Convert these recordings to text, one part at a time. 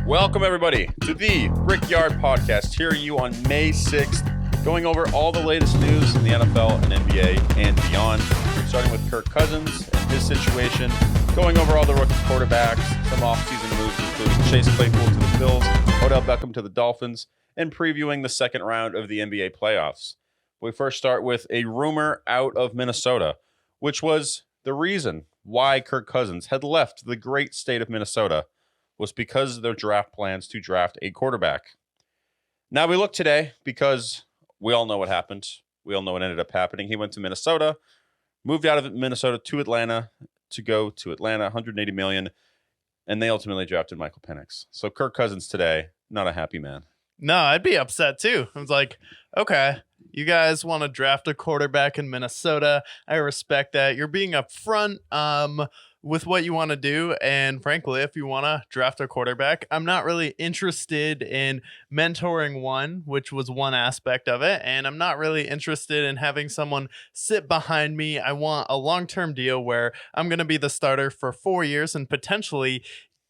Welcome, everybody, to the Brickyard podcast. Here you on May 6th, going over all the latest news in the NFL and NBA and beyond, starting with Kirk Cousins and his situation, going over all the rookie quarterbacks, some offseason moves, including Chase Claypool to the Bills, Odell Beckham to the Dolphins, and previewing the second round of the NBA playoffs. We first start with a rumor out of Minnesota, which was the reason why Kirk Cousins had left the great state of Minnesota was because of their draft plans to draft a quarterback. Now we look today because we all know what happened. We all know what ended up happening. He went to Minnesota, moved out of Minnesota to Atlanta to go to Atlanta, $180 million, and they ultimately drafted Michael Penix. So Kirk Cousins today, not a happy man. No, I'd be upset too. I was like, okay, you guys want to draft a quarterback in Minnesota. I respect that. You're being upfront with what you want to do. And frankly, if you want to draft a quarterback, I'm not really interested in mentoring one, which was one aspect of it. And I'm not really interested in having someone sit behind me. I want a long-term deal where I'm going to be the starter for 4 years and potentially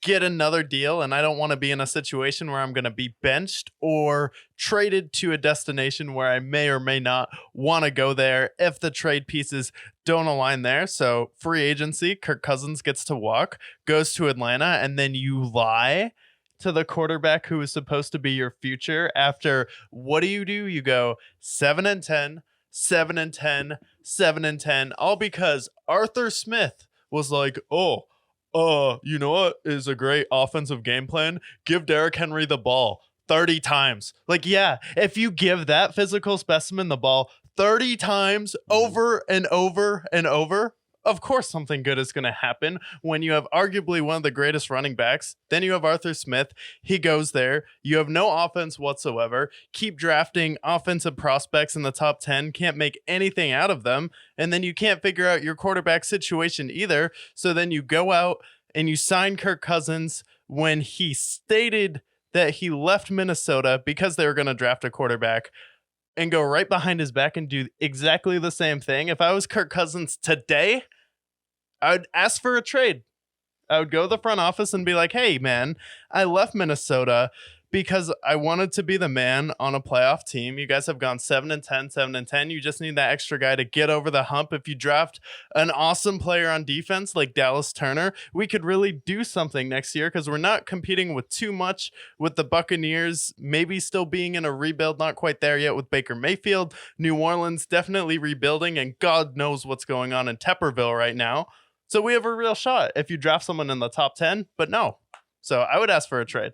get another deal, and I don't want to be in a situation where I'm going to be benched or traded to a destination where I may or may not want to go there if the trade pieces don't align there. So free agency, Kirk Cousins gets to walk, goes to Atlanta, and then you lie to the quarterback who is supposed to be your future. After what do? You go 7-10, 7-10, 7-10, all because Arthur Smith was like, you know what is a great offensive game plan? Give Derrick Henry the ball 30 times. Like, yeah, if you give that physical specimen the ball 30 times over and over and over, of course something good is going to happen when you have arguably one of the greatest running backs. Then you have Arthur Smith. He goes there. You have no offense whatsoever. Keep drafting offensive prospects in the top 10. Can't make anything out of them. And then you can't figure out your quarterback situation either. So then you go out and you sign Kirk Cousins when he stated that he left Minnesota because they were going to draft a quarterback, and go right behind his back and do exactly the same thing. If I was Kirk Cousins today, I would ask for a trade. I would go to the front office and be like, hey, man, I left Minnesota because I wanted to be the man on a playoff team. You guys have gone 7-10, 7-10. You just need that extra guy to get over the hump. If you draft an awesome player on defense like Dallas Turner, we could really do something next year because we're not competing with too much with the Buccaneers, maybe still being in a rebuild, not quite there yet with Baker Mayfield. New Orleans definitely rebuilding, and God knows what's going on in Tepperville right now. So we have a real shot if you draft someone in the top 10, but no. So I would ask for a trade.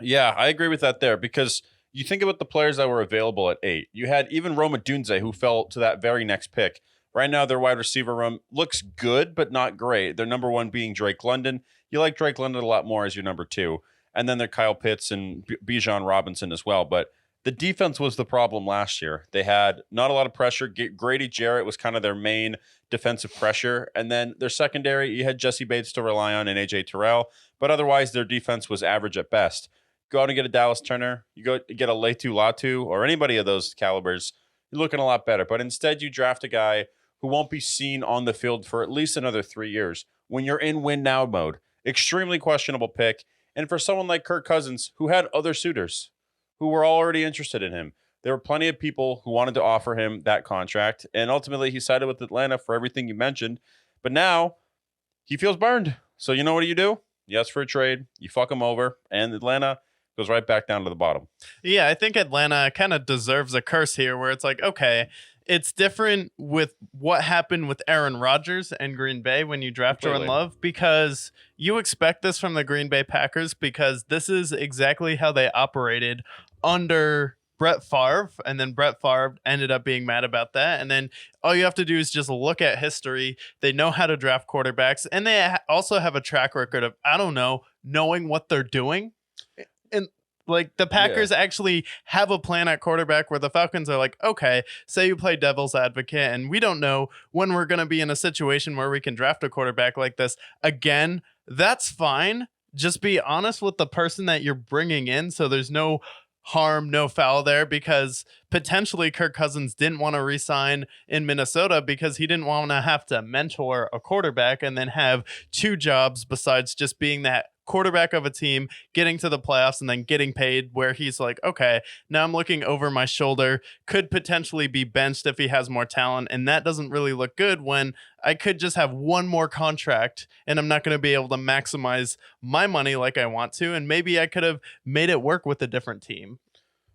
Yeah, I agree with that there because you think about the players that were available at 8. You had even Roma Dunze, who fell to that very next pick. Right now, their wide receiver room looks good, but not great. Their number 1 being Drake London. You like Drake London a lot more as your number 2. And then they're Kyle Pitts and Bijan Robinson as well. But the defense was the problem last year. They had not a lot of pressure. Grady Jarrett was kind of their main defensive pressure. And then their secondary, you had Jesse Bates to rely on and AJ Terrell. But otherwise, their defense was average at best. Go out and get a Dallas Turner, you go get a Latu Latu or anybody of those calibers, you're looking a lot better. But instead, you draft a guy who won't be seen on the field for at least another 3 years when you're in win now mode. Extremely questionable pick. And for someone like Kirk Cousins, who had other suitors who were already interested in him, there were plenty of people who wanted to offer him that contract. And ultimately, he sided with Atlanta for everything you mentioned. But now he feels burned. So you know what do? You ask for a trade, you fuck him over, and Atlanta goes right back down to the bottom. Yeah, I think Atlanta kind of deserves a curse here where it's like, okay, it's different with what happened with Aaron Rodgers and Green Bay when you draft Jordan Love, because you expect this from the Green Bay Packers because this is exactly how they operated under Brett Favre, and then Brett Favre ended up being mad about that. And then all you have to do is just look at history. They know how to draft quarterbacks, and they also have a track record of, knowing what they're doing. And like the Packers actually have a plan at quarterback where the Falcons are like, okay, say you play devil's advocate and we don't know when we're going to be in a situation where we can draft a quarterback like this again. That's fine. Just be honest with the person that you're bringing in. So there's no harm, no foul there, because potentially Kirk Cousins didn't want to re-sign in Minnesota because he didn't want to have to mentor a quarterback and then have two jobs besides just being that quarterback of a team, getting to the playoffs, and then getting paid where he's like, okay, now I'm looking over my shoulder, could potentially be benched if he has more talent. And that doesn't really look good when I could just have one more contract and I'm not going to be able to maximize my money like I want to. And maybe I could have made it work with a different team.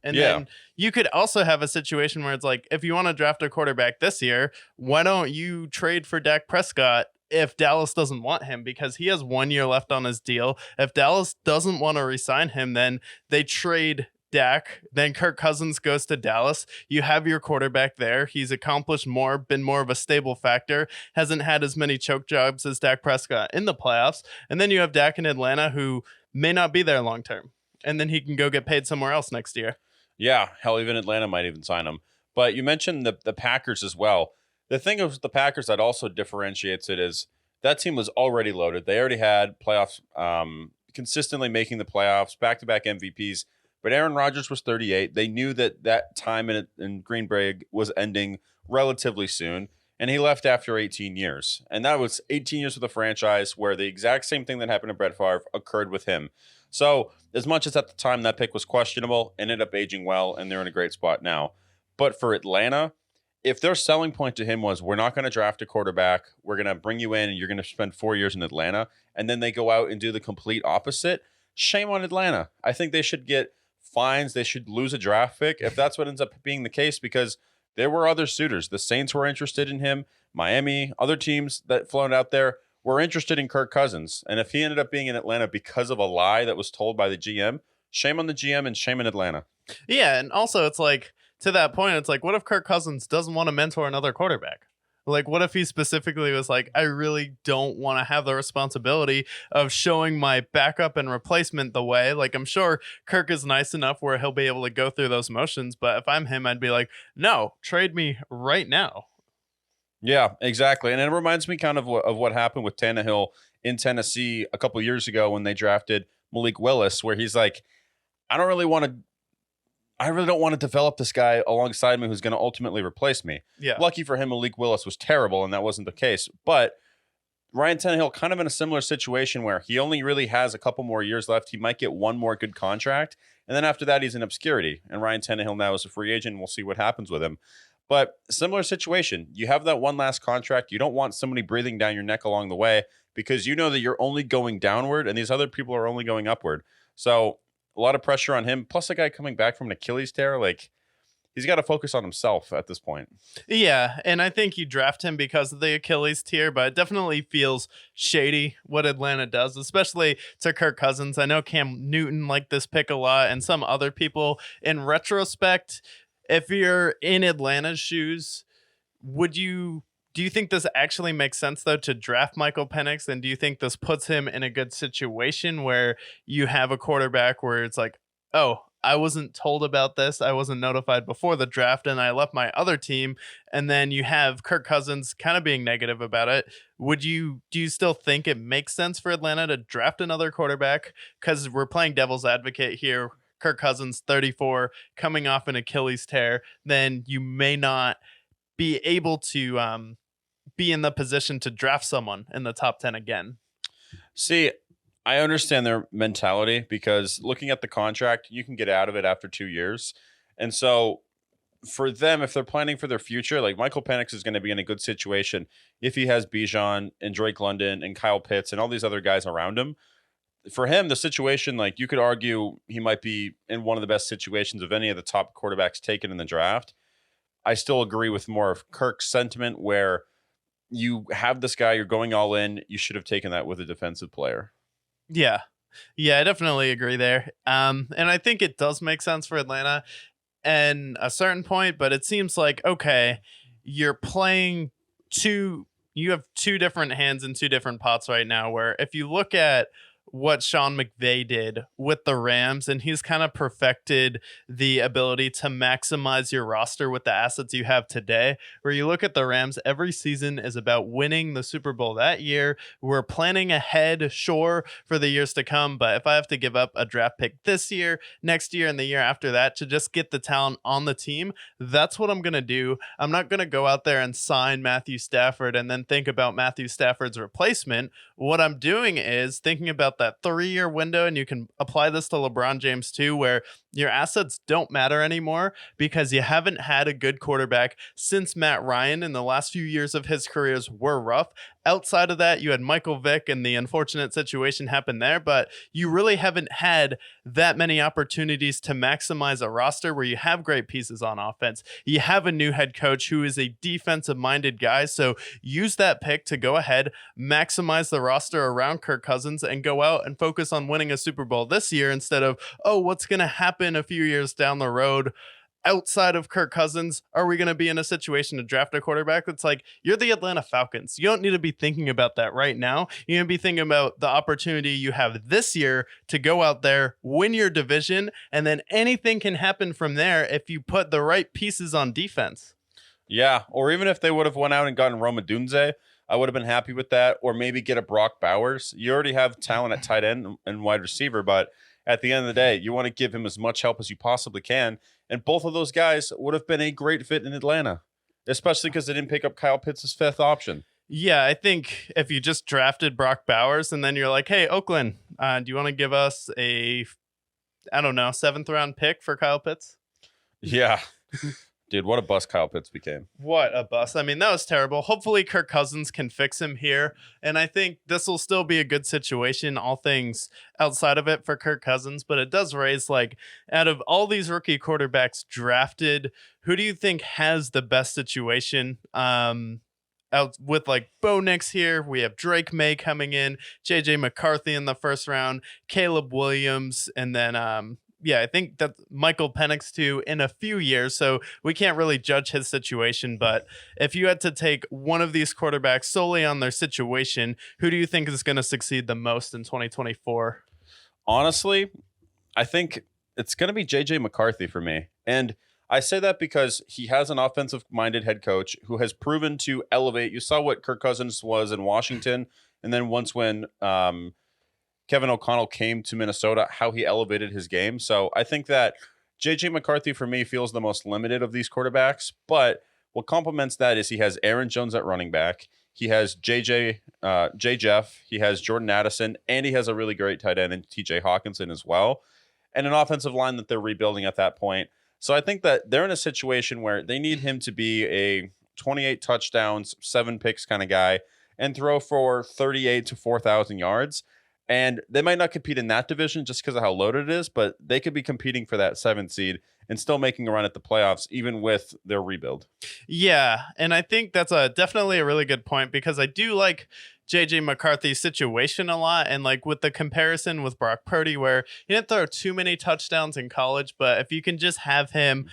And then you could also have a situation where it's like, if you want to draft a quarterback this year, why don't you trade for Dak Prescott if Dallas doesn't want him? Because he has 1 year left on his deal. If Dallas doesn't want to re-sign him, then they trade Dak. Then Kirk Cousins goes to Dallas. You have your quarterback there. He's accomplished more, been more of a stable factor, hasn't had as many choke jobs as Dak Prescott in the playoffs. And then you have Dak in Atlanta, who may not be there long term. And then he can go get paid somewhere else next year. Yeah, hell, even Atlanta might even sign him. But you mentioned the Packers as well. The thing of the Packers that also differentiates it is that team was already loaded. They already had playoffs, consistently making the playoffs, back-to-back MVPs. But Aaron Rodgers was 38. They knew that time in Green Bay was ending relatively soon, and he left after 18 years. And that was 18 years with the franchise where the exact same thing that happened to Brett Favre occurred with him. So as much as at the time that pick was questionable, ended up aging well, and they're in a great spot now. But for Atlanta, if their selling point to him was, we're not going to draft a quarterback, we're going to bring you in and you're going to spend 4 years in Atlanta, and then they go out and do the complete opposite, shame on Atlanta. I think they should get fines. They should lose a draft pick if that's what ends up being the case, because there were other suitors. The Saints were interested in him. Miami, other teams that flown out there were interested in Kirk Cousins. And if he ended up being in Atlanta because of a lie that was told by the GM, shame on the GM and shame in Atlanta. Yeah, and also it's like, to that point, it's like, what if Kirk Cousins doesn't want to mentor another quarterback? Like, what if he specifically was like, I really don't want to have the responsibility of showing my backup and replacement the way. Like, I'm sure Kirk is nice enough where he'll be able to go through those motions. But if I'm him, I'd be like, no, trade me right now. Yeah, exactly. And it reminds me kind of what happened with Tannehill in Tennessee a couple years ago when they drafted Malik Willis, where he's like, I really don't want to develop this guy alongside me who's going to ultimately replace me. Yeah. Lucky for him, Malik Willis was terrible, and that wasn't the case. But Ryan Tannehill kind of in a similar situation where he only really has a couple more years left. He might get one more good contract, and then after that, he's in obscurity. And Ryan Tannehill now is a free agent, and we'll see what happens with him. But similar situation. You have that one last contract. You don't want somebody breathing down your neck along the way because you know that you're only going downward, and these other people are only going upward. So a lot of pressure on him. Plus, a guy coming back from an Achilles tear, like, he's got to focus on himself at this point. Yeah, and I think you draft him because of the Achilles tear, but it definitely feels shady what Atlanta does, especially to Kirk Cousins. I know Cam Newton liked this pick a lot, and some other people. In retrospect, if you're in Atlanta's shoes, do you think this actually makes sense, though, to draft Michael Penix? And do you think this puts him in a good situation where you have a quarterback where it's like, oh, I wasn't told about this, I wasn't notified before the draft, and I left my other team, and then you have Kirk Cousins kind of being negative about it. Do you still think it makes sense for Atlanta to draft another quarterback? Because we're playing devil's advocate here. Kirk Cousins, 34, coming off an Achilles tear, then you may not be able to be in the position to draft someone in the top 10 again. See, I understand their mentality because looking at the contract, you can get out of it after 2 years. And so for them, if they're planning for their future, like Michael Penix is going to be in a good situation if he has Bijan and Drake London and Kyle Pitts and all these other guys around him. For him, the situation, like, you could argue he might be in one of the best situations of any of the top quarterbacks taken in the draft. I still agree with more of Kirk's sentiment where you have this guy, you're going all in. You should have taken that with a defensive player. Yeah. Yeah, I definitely agree there. And I think it does make sense for Atlanta and a certain point, but it seems like, okay, you're playing you have two different hands in two different pots right now, where if you look at what Sean McVay did with the Rams, and he's kind of perfected the ability to maximize your roster with the assets you have today, where you look at the Rams, every season is about winning the Super Bowl that year. We're planning ahead, sure, for the years to come, but if I have to give up a draft pick this year, next year, and the year after that to just get the talent on the team, that's what I'm going to do. I'm not going to go out there and sign Matthew Stafford and then think about Matthew Stafford's replacement. What I'm doing is thinking about that 3-year window, and you can apply this to LeBron James too, where your assets don't matter anymore because you haven't had a good quarterback since Matt Ryan, and the last few years of his careers were rough. Outside of that, you had Michael Vick and the unfortunate situation happened there, but you really haven't had that many opportunities to maximize a roster where you have great pieces on offense. You have a new head coach who is a defensive minded guy. So use that pick to go ahead, maximize the roster around Kirk Cousins, and go out and focus on winning a Super Bowl this year instead of, oh, what's going to happen a few years down the road? Outside of Kirk Cousins, are we going to be in a situation to draft a quarterback? It's like, you're the Atlanta Falcons. You don't need to be thinking about that right now. You need to be thinking about the opportunity you have this year to go out there, win your division, and then anything can happen from there if you put the right pieces on defense. Yeah, or even if they would have went out and gotten Roma Dunze, I would have been happy with that. Or maybe get a Brock Bowers. You already have talent at tight end and wide receiver, but at the end of the day, you want to give him as much help as you possibly can. And both of those guys would have been a great fit in Atlanta, especially because they didn't pick up Kyle Pitts' fifth option. Yeah, I think if you just drafted Brock Bowers and then you're like, hey, Oakland, do you want to give us a, I don't know, 7th round pick for Kyle Pitts? Yeah. Dude, what a bust Kyle Pitts became. What a bust. I mean, that was terrible. Hopefully Kirk Cousins can fix him here. And I think this will still be a good situation, all things outside of it for Kirk Cousins. But it does raise, like, out of all these rookie quarterbacks drafted, who do you think has the best situation? Out with like Bo Nix here, we have Drake May coming in, JJ McCarthy in the first round, Caleb Williams, and then I think that Michael Penix too in a few years. So we can't really judge his situation. But if you had to take one of these quarterbacks solely on their situation, who do you think is going to succeed the most in 2024? Honestly, I think it's going to be JJ McCarthy for me. And I say that because he has an offensive-minded head coach who has proven to elevate. You saw what Kirk Cousins was in Washington, and then once when Kevin O'Connell came to Minnesota, how he elevated his game. So I think that JJ McCarthy, for me, feels the most limited of these quarterbacks. But what complements that is he has Aaron Jones at running back. He has J. Jeff. He has Jordan Addison. And he has a really great tight end in TJ Hawkinson as well. And an offensive line that they're rebuilding at that point. So I think that they're in a situation where they need him to be a 28 touchdowns, 7 picks kind of guy and throw for 38 to 4,000 yards. And they might not compete in that division just because of how loaded it is, but they could be competing for that 7th seed and still making a run at the playoffs, even with their rebuild. Yeah, and I think that's definitely a really good point because I do like JJ McCarthy's situation a lot. And like with the comparison with Brock Purdy, where he didn't throw too many touchdowns in college, but if you can just have him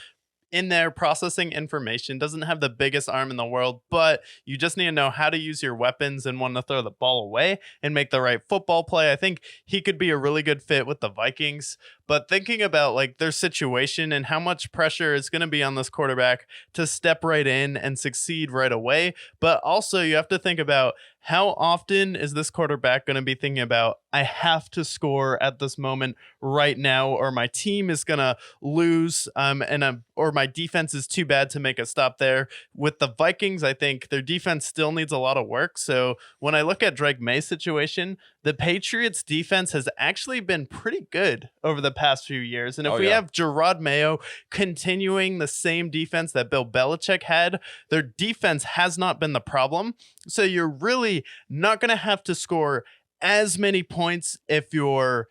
in there processing information, doesn't have the biggest arm in the world, but you just need to know how to use your weapons and when to throw the ball away and make the right football play. I think he could be a really good fit with the Vikings. But thinking about like their situation and how much pressure is going to be on this quarterback to step right in and succeed right away. But also you have to think about how often is this quarterback going to be thinking about, I have to score at this moment right now, or my team is going to lose, or my defense is too bad to make a stop there. With the Vikings, I think their defense still needs a lot of work. So when I look at Drake May's situation, the Patriots defense has actually been pretty good over the past few years. And if we have Gerard Mayo continuing the same defense that Bill Belichick had, their defense has not been the problem. So you're really not going to have to score as many points if you're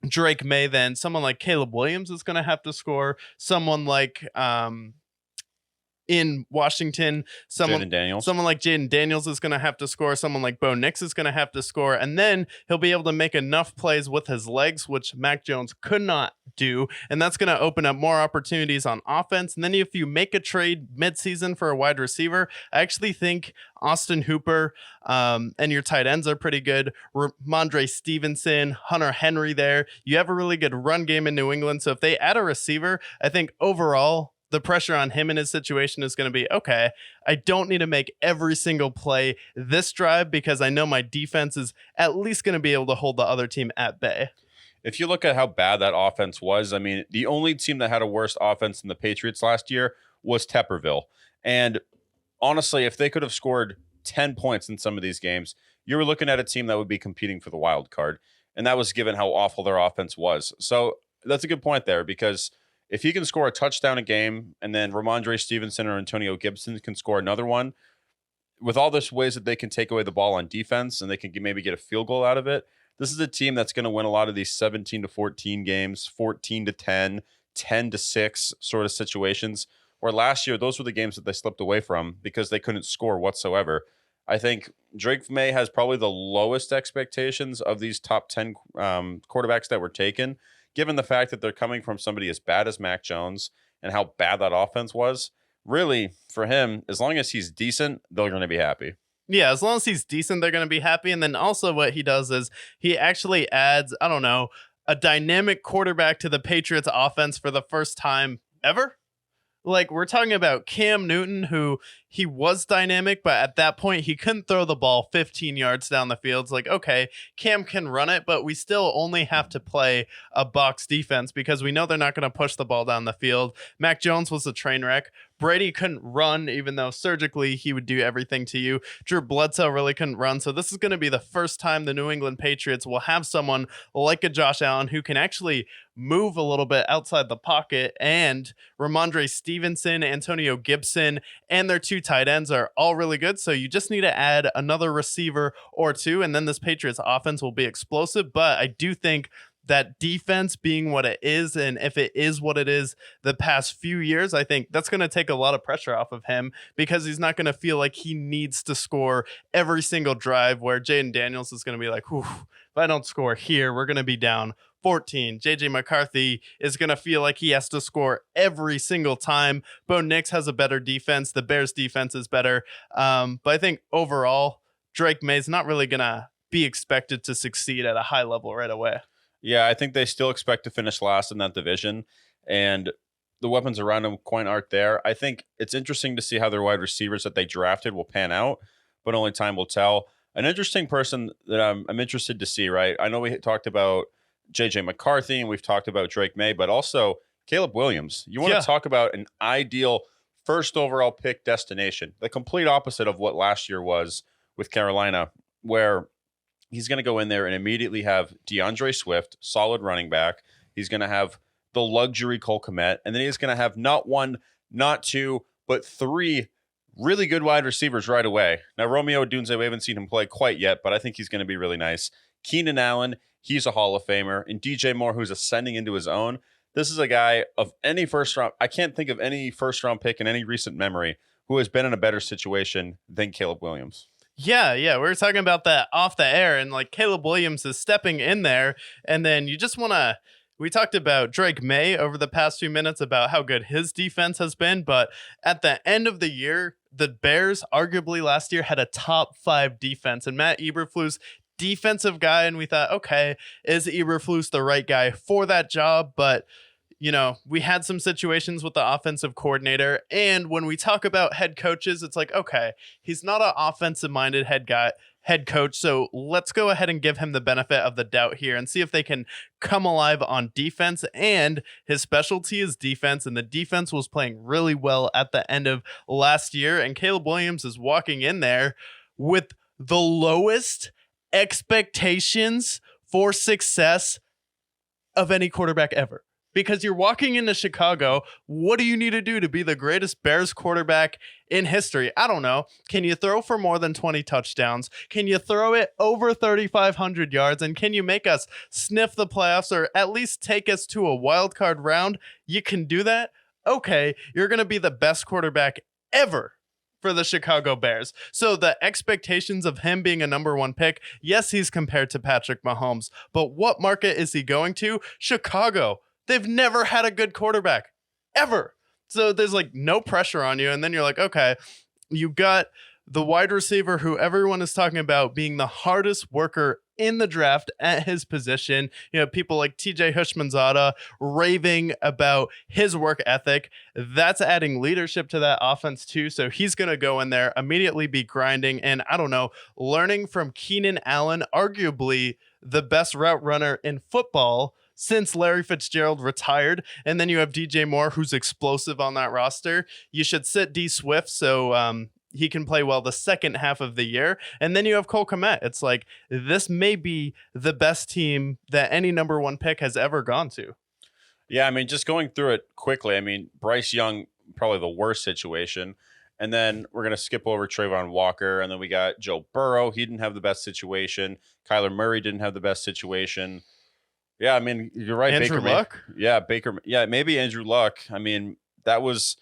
Drake May. Then someone like Caleb Williams is going to have to score. Someone like in Washington, someone like Jaden Daniels is going to have to score. Someone like Bo Nix is going to have to score. And then he'll be able to make enough plays with his legs, which Mac Jones could not do. And that's going to open up more opportunities on offense. And then if you make a trade midseason for a wide receiver, I actually think Austin Hooper and your tight ends are pretty good. Ramondre Stevenson, Hunter Henry there. You have a really good run game in New England. So if they add a receiver, I think overall, the pressure on him and his situation is going to be, okay, I don't need to make every single play this drive because I know my defense is at least going to be able to hold the other team at bay. If you look at how bad that offense was, I mean, the only team that had a worse offense than the Patriots last year was Tepperville. And honestly, if they could have scored 10 points in some of these games, you were looking at a team that would be competing for the wild card. And that was given how awful their offense was. So that's a good point there, because if he can score a touchdown a game and then Ramondre Stevenson or Antonio Gibson can score another one, with all this ways that they can take away the ball on defense and they can maybe get a field goal out of it, this is a team that's going to win a lot of these 17-14 games, 14-10, 10-6 sort of situations. Where last year, those were the games that they slipped away from because they couldn't score whatsoever. I think Drake May has probably the lowest expectations of these top 10 quarterbacks that were taken, given the fact that they're coming from somebody as bad as Mac Jones and how bad that offense was. Really, for him, as long as he's decent, they're going to be happy. Yeah, as long as he's decent, they're going to be happy. And then also what he does is he actually adds, I don't know, a dynamic quarterback to the Patriots offense for the first time ever. Like, we're talking about Cam Newton, who he was dynamic, but at that point, he couldn't throw the ball 15 yards down the field. It's like, okay, Cam can run it, but we still only have to play a box defense because we know they're not going to push the ball down the field. Mac Jones was a train wreck. Brady couldn't run, even though surgically he would do everything to you. Drew Bledsoe really couldn't run. So this is going to be the first time the New England Patriots will have someone like a Josh Allen who can actually move a little bit outside the pocket. And Ramondre Stevenson, Antonio Gibson, and their two tight ends are all really good. So you just need to add another receiver or two, and then this Patriots offense will be explosive. But I do think that defense being what it is, and if it is what it is the past few years, I think that's going to take a lot of pressure off of him because he's not going to feel like he needs to score every single drive, where Jaden Daniels is going to be like, whew, if I don't score here, we're going to be down 14. JJ McCarthy is going to feel like he has to score every single time. Bo Nix has a better defense. The Bears defense is better. But I think overall, Drake May's not really going to be expected to succeed at a high level right away. Yeah, I think they still expect to finish last in that division, and the weapons around them quite aren't there. I think it's interesting to see how their wide receivers that they drafted will pan out, but only time will tell. An interesting person that I'm interested to see, right? I know we talked about J.J. McCarthy and we've talked about Drake May, but also Caleb Williams. You want to talk about an ideal first overall pick destination, the complete opposite of what last year was with Carolina, where he's going to go in there and immediately have DeAndre Swift, solid running back. He's going to have the luxury Cole Kmet, and then he's going to have not one, not two, but three really good wide receivers right away. Now, Romeo Odunze, we haven't seen him play quite yet, but I think he's going to be really nice. Keenan Allen, he's a Hall of Famer, and DJ Moore, who's ascending into his own. This is a guy of any first round. I can't think of any first round pick in any recent memory who has been in a better situation than Caleb Williams. Yeah, we were talking about that off the air, and like Caleb Williams is stepping in there, and then you just want to. We talked about Drake May over the past few minutes about how good his defense has been, but at the end of the year, the Bears arguably last year had a top 5 defense, and Matt Eberflus, defensive guy, and we thought, okay, is Eberflus the right guy for that job? But you know, we had some situations with the offensive coordinator. And when we talk about head coaches, it's like, okay, he's not an offensive minded head coach. So let's go ahead and give him the benefit of the doubt here and see if they can come alive on defense. And his specialty is defense. And the defense was playing really well at the end of last year. And Caleb Williams is walking in there with the lowest expectations for success of any quarterback ever. Because you're walking into Chicago, what do you need to do to be the greatest Bears quarterback in history? I don't know. Can you throw for more than 20 touchdowns? Can you throw it over 3,500 yards? And can you make us sniff the playoffs or at least take us to a wild card round? You can do that? Okay, you're going to be the best quarterback ever for the Chicago Bears. So the expectations of him being a number 1 pick, yes, he's compared to Patrick Mahomes, but what market is he going to? Chicago. They've never had a good quarterback, ever. So there's like no pressure on you. And then you're like, okay, you got the wide receiver who everyone is talking about being the hardest worker in the draft at his position. You know, people like TJ Hushmanzada raving about his work ethic. That's adding leadership to that offense too. So he's going to go in there, immediately be grinding. And I don't know, learning from Keenan Allen, arguably the best route runner in football since Larry Fitzgerald retired. And then you have DJ Moore, who's explosive on that roster. You should sit D Swift so he can play well the second half of the year. And then you have Cole Kmet. It's like, this may be the best team that any number one pick has ever gone to. Yeah, I mean, just going through it quickly, I mean, Bryce Young, probably the worst situation. And then we're going to skip over Trayvon Walker. And then we got Joe Burrow. He didn't have the best situation. Kyler Murray didn't have the best situation. Yeah, I mean, you're right. Andrew Luck? Baker. Yeah, maybe Andrew Luck. I mean, that was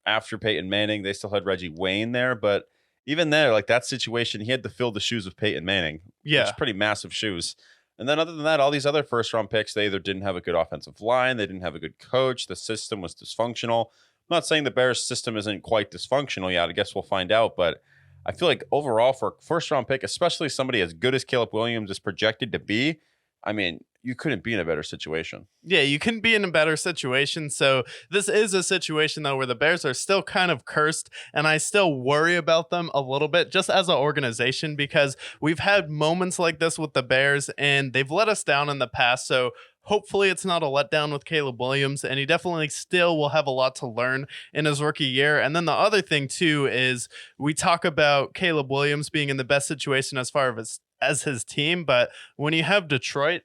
after Peyton Manning. They still had Reggie Wayne there. But even there, like that situation, he had to fill the shoes of Peyton Manning. Yeah. Which is pretty massive shoes. And then other than that, all these other first-round picks, they either didn't have a good offensive line, they didn't have a good coach, the system was dysfunctional. I'm not saying the Bears system isn't quite dysfunctional yet. I guess we'll find out. But I feel like overall for a first-round pick, especially somebody as good as Caleb Williams is projected to be, I mean, you couldn't be in a better situation. Yeah, you couldn't be in a better situation. So this is a situation, though, where the Bears are still kind of cursed, and I still worry about them a little bit just as an organization, because we've had moments like this with the Bears, and they've let us down in the past. So hopefully it's not a letdown with Caleb Williams, and he definitely still will have a lot to learn in his rookie year. And then the other thing, too, is we talk about Caleb Williams being in the best situation as far as his team, but when you have Detroit,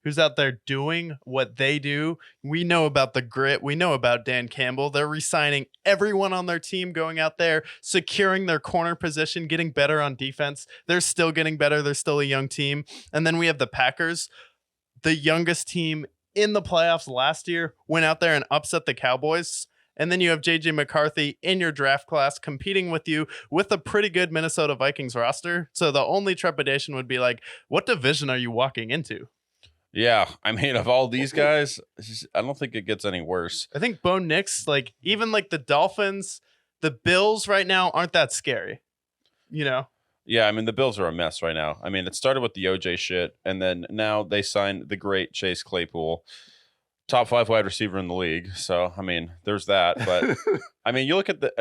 who's out there doing what they do. We know about the grit. We know about Dan Campbell. They're re-signing everyone on their team, going out there, securing their corner position, getting better on defense. They're still getting better. They're still a young team. And then we have the Packers, the youngest team in the playoffs last year, went out there and upset the Cowboys. And then you have J.J. McCarthy in your draft class competing with you with a pretty good Minnesota Vikings roster. So the only trepidation would be like, what division are you walking into? Yeah, I mean, of all these guys, I don't think it gets any worse. I think Bo Nix, like even like the Dolphins, the Bills right now aren't that scary, you know? Yeah, I mean, the Bills are a mess right now. I mean, it started with the OJ shit, and then now they signed the great Chase Claypool, top 5 wide receiver in the league. So, I mean, there's that. But, I mean, you look at the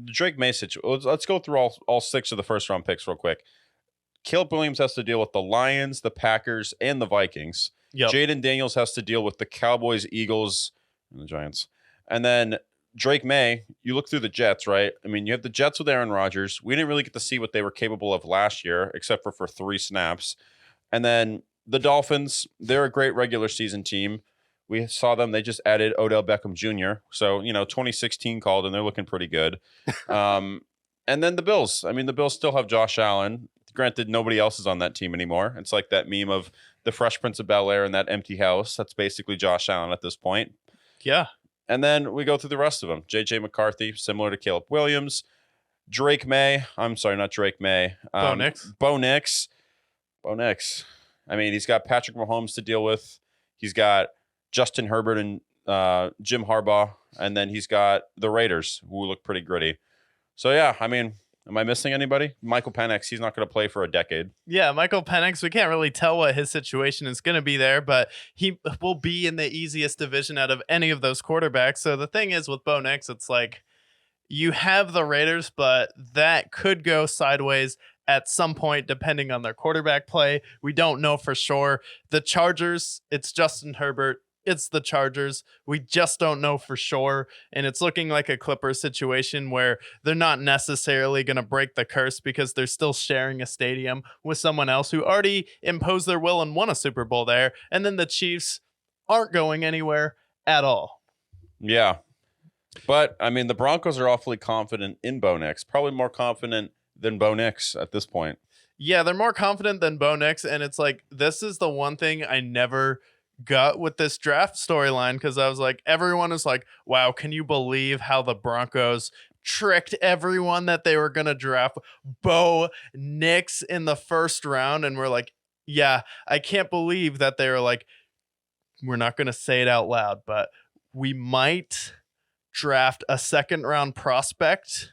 Drake May situation. Let's go through all 6 of the first round picks real quick. Caleb Williams has to deal with the Lions, the Packers, and the Vikings. Yep. Jaden Daniels has to deal with the Cowboys, Eagles, and the Giants. And then Drake May, you look through the Jets, right? I mean, you have the Jets with Aaron Rodgers. We didn't really get to see what they were capable of last year, except for 3 snaps. And then the Dolphins, they're a great regular season team. We saw them. They just added Odell Beckham Jr. So, 2016 called, and they're looking pretty good. And then the Bills. I mean, the Bills still have Josh Allen. Granted, nobody else is on that team anymore. It's like that meme of the Fresh Prince of Bel-Air and that empty house. That's basically Josh Allen at this point. Yeah. And then we go through the rest of them. J.J. McCarthy, similar to Caleb Williams. Drake May. I'm sorry, not Drake May. Bo Nix. Bo Nix. I mean, he's got Patrick Mahomes to deal with. He's got Justin Herbert and Jim Harbaugh. And then he's got the Raiders, who look pretty gritty. So, yeah, I mean, am I missing anybody? Michael Penix, he's not going to play for a decade. Yeah, Michael Penix, we can't really tell what his situation is going to be there, but he will be in the easiest division out of any of those quarterbacks. So the thing is with Bo Nix, it's like you have the Raiders, but that could go sideways at some point depending on their quarterback play. We don't know for sure. The Chargers, it's Justin Herbert. It's the Chargers. We just don't know for sure. And it's looking like a Clippers situation where they're not necessarily going to break the curse because they're still sharing a stadium with someone else who already imposed their will and won a Super Bowl there. And then the Chiefs aren't going anywhere at all. Yeah. But, I mean, the Broncos are awfully confident in Bo Nix. Probably more confident than Bo Nix at this point. Yeah, they're more confident than Bo Nix. And it's like, this is the one thing I never got with this draft storyline, because I was like, everyone is like, wow, can you believe how the Broncos tricked everyone that they were going to draft Bo Nix in the first round? And we're like, yeah, I can't believe that they were like, we're not going to say it out loud, but we might draft a second round prospect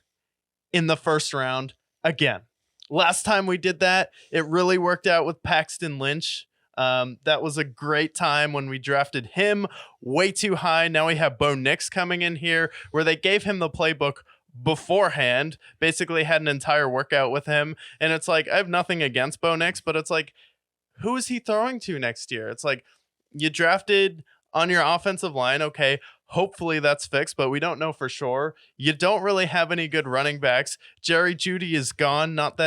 in the first round again. Last time we did that, it really worked out with Paxton Lynch. That was a great time when we drafted him way too high. Now we have Bo Nix coming in here where they gave him the playbook beforehand, basically had an entire workout with him. And it's like, I have nothing against Bo Nix, but it's like, who is he throwing to next year? It's like, you drafted on your offensive line. Okay, Hopefully that's fixed, but we don't know for sure. You don't really have any good running backs. Jerry Jeudy is gone. Not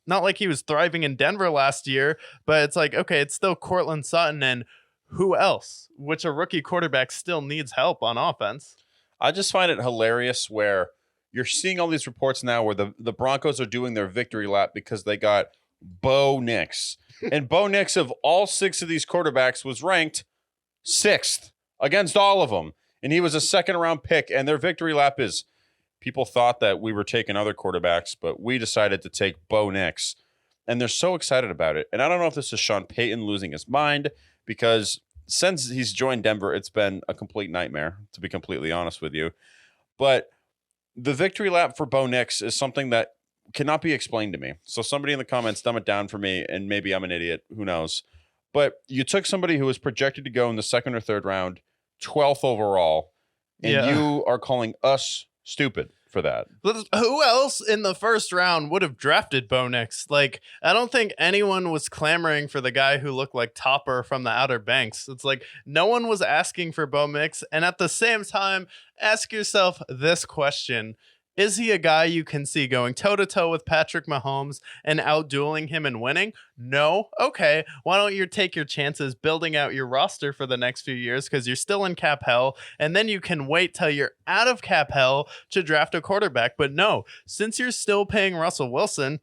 like he was thriving in Denver last year, but it's like, okay, it's still Cortland Sutton and who else? Which a rookie quarterback still needs help on offense. I just find it hilarious where you're seeing all these reports now where the Broncos are doing their victory lap because they got Bo Nix. And Bo Nix, of all 6 of these quarterbacks, was ranked 6th against all of them. And he was a second-round pick. And their victory lap is people thought that we were taking other quarterbacks, but we decided to take Bo Nix. And they're so excited about it. And I don't know if this is Sean Payton losing his mind, because since he's joined Denver, it's been a complete nightmare, to be completely honest with you. But the victory lap for Bo Nix is something that cannot be explained to me. So somebody in the comments, dumb it down for me, and maybe I'm an idiot. Who knows? But you took somebody who was projected to go in the 2nd or 3rd round, 12th overall, and you are calling us stupid for that. Who else in the 1st round would have drafted Bo Nix? Like, I don't think anyone was clamoring for the guy who looked like Topper from the Outer Banks. It's like no one was asking for Bo Nix. And at the same time, ask yourself this question. Is he a guy you can see going toe-to-toe with Patrick Mahomes and outdueling him and winning? No? Okay. Why don't you take your chances building out your roster for the next few years, because you're still in cap hell, and then you can wait till you're out of cap hell to draft a quarterback. But no, since you're still paying Russell Wilson,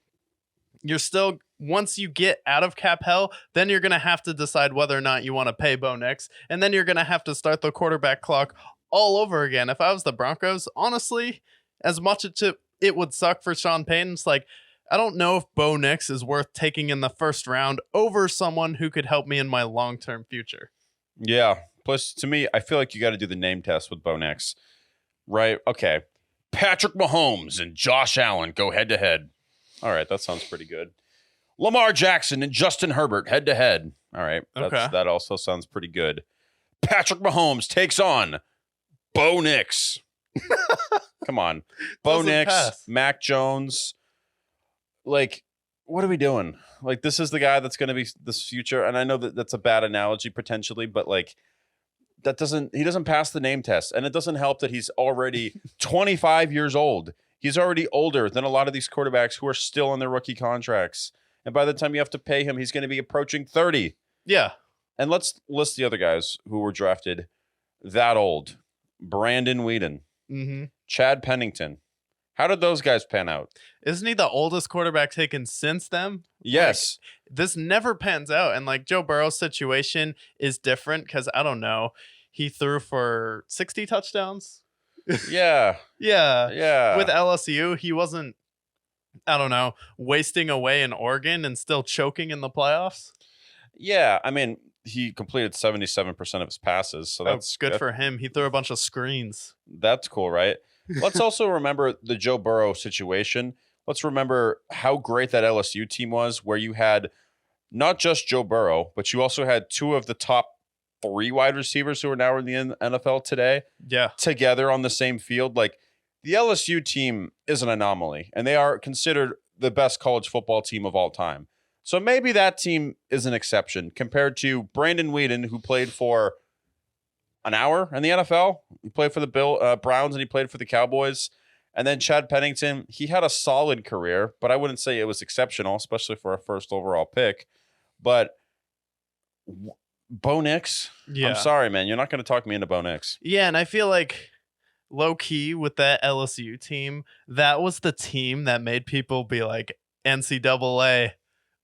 you're still, once you get out of cap hell, then you're going to have to decide whether or not you want to pay Bo Nix, and then you're going to have to start the quarterback clock all over again. If I was the Broncos, honestly, as much as it would suck for Sean Payton, it's like, I don't know if Bo Nix is worth taking in the 1st round over someone who could help me in my long-term future. Yeah. Plus, to me, I feel like you got to do the name test with Bo Nix, right? Okay. Patrick Mahomes and Josh Allen go head-to-head. All right, that sounds pretty good. Lamar Jackson and Justin Herbert head-to-head. All right, that also sounds pretty good. Patrick Mahomes takes on Bo Nix. Come on. Bo Nix, Mac Jones. Like, what are we doing? Like, this is the guy that's going to be this future. And I know that that's a bad analogy potentially, but like, he doesn't pass the name test. And it doesn't help that he's already 25 years old. He's already older than a lot of these quarterbacks who are still on their rookie contracts. And by the time you have to pay him, he's going to be approaching 30. Yeah. And let's list the other guys who were drafted that old. Brandon Weeden. Mm-hmm. Chad Pennington. How did those guys pan out? Isn't he the oldest quarterback taken since them? Yes. Like, this never pans out. And like Joe Burrow's situation is different because I don't know. He threw for 60 touchdowns. Yeah. Yeah. With LSU, he wasn't, I don't know, wasting away in Oregon and still choking in the playoffs. Yeah. I mean, he completed 77% of his passes. So that's good for him. He threw a bunch of screens. That's cool, right? Let's also remember the Joe Burrow situation. Let's remember how great that LSU team was, where you had not just Joe Burrow, but you also had 2 of the top 3 wide receivers who are now in the NFL today. Yeah. Together on the same field. Like, the LSU team is an anomaly, and they are considered the best college football team of all time. So maybe that team is an exception compared to Brandon Weeden, who played for an hour in the NFL. He played for the Browns, and he played for the Cowboys. And then Chad Pennington, he had a solid career, but I wouldn't say it was exceptional, especially for a 1st overall pick. But Bo Nix, I'm sorry, man. You're not going to talk me into Bo Nix. Yeah, and I feel like low-key with that LSU team, that was the team that made people be like, NCAA,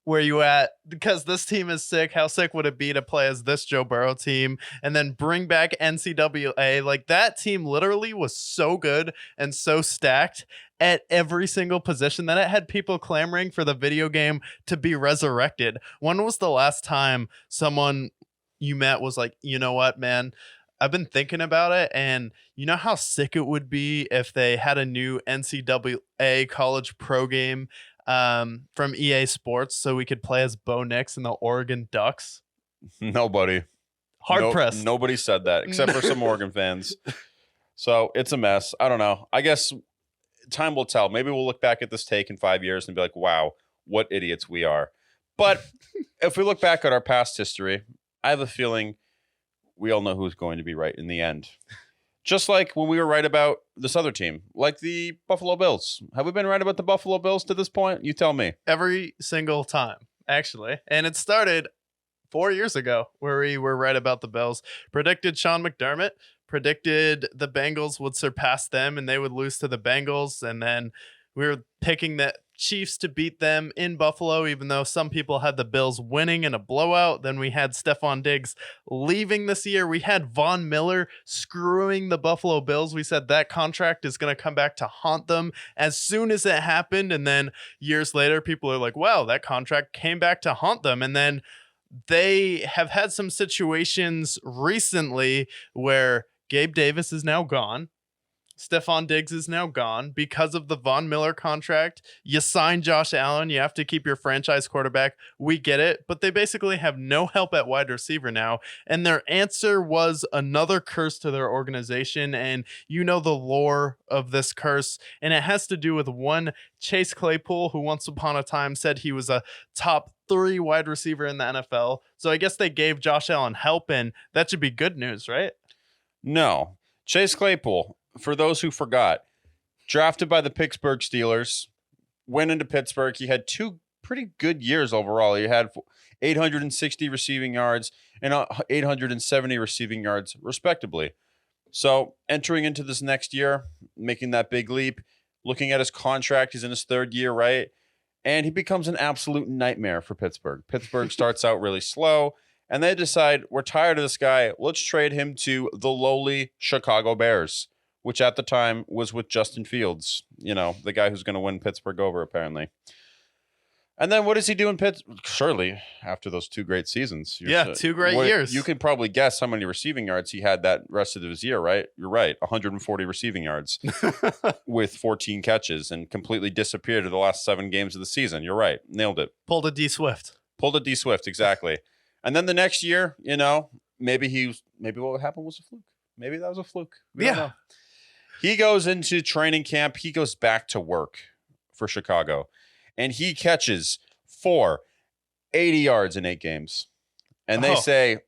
where you at? Because this team is sick. How sick would it be to play as this Joe Burrow team and then bring back NCAA? Like, that team literally was so good and so stacked at every single position that it had people clamoring for the video game to be resurrected. When was the last time someone you met was like, you know what, man? I've been thinking about it, and you know how sick it would be if they had a new NCAA college pro game from EA Sports so we could play as Bo Nix and the Oregon Ducks? Nobody. Hard pressed. Nobody said that except for some Oregon fans. So it's a mess. I don't know. I guess time will tell. Maybe we'll look back at this take in 5 years and be like, wow, what idiots we are. But if we look back at our past history, I have a feeling we all know who's going to be right in the end. Just like when we were right about this other team, like the Buffalo Bills. Have we been right about the Buffalo Bills to this point? You tell me. Every single time, actually. And it started 4 years ago where we were right about the Bills. Predicted Sean McDermott, predicted the Bengals would surpass them and they would lose to the Bengals. And then we were picking the Chiefs to beat them in Buffalo, even though some people had the Bills winning in a blowout. Then we had Stephon Diggs leaving this year. We had Von Miller screwing the Buffalo Bills. We said that contract is going to come back to haunt them as soon as it happened. And then years later, people are like, wow, that contract came back to haunt them. And then they have had some situations recently where Gabe Davis is now gone. Stephon Diggs is now gone because of the Von Miller contract. You sign Josh Allen. You have to keep your franchise quarterback. We get it. But they basically have no help at wide receiver now. And their answer was another curse to their organization. And you know the lore of this curse. And it has to do with one Chase Claypool, who once upon a time said he was a top 3 wide receiver in the NFL. So I guess they gave Josh Allen help, and that should be good news, right? No. Chase Claypool, for those who forgot, drafted by the Pittsburgh Steelers, went into Pittsburgh. He had 2 pretty good years overall. He had 860 receiving yards and 870 receiving yards, respectively. So entering into this next year, making that big leap, looking at his contract, he's in his 3rd year, right? And he becomes an absolute nightmare for Pittsburgh. Pittsburgh starts out really slow, and they decide, we're tired of this guy. Let's trade him to the lowly Chicago Bears, which at the time was with Justin Fields, the guy who's going to win Pittsburgh over, apparently. And then what does he do in Pittsburgh? Surely, after those 2 great seasons. 2 great years. You can probably guess how many receiving yards he had that rest of his year, right? You're right. 140 receiving yards with 14 catches and completely disappeared in the last 7 games of the season. You're right. Nailed it. Pulled a D Swift, exactly. And then the next year, maybe what happened was a fluke. Maybe that was a fluke. We don't know. He goes into training camp. He goes back to work for Chicago. And he catches 80 yards in 8 games. And they say,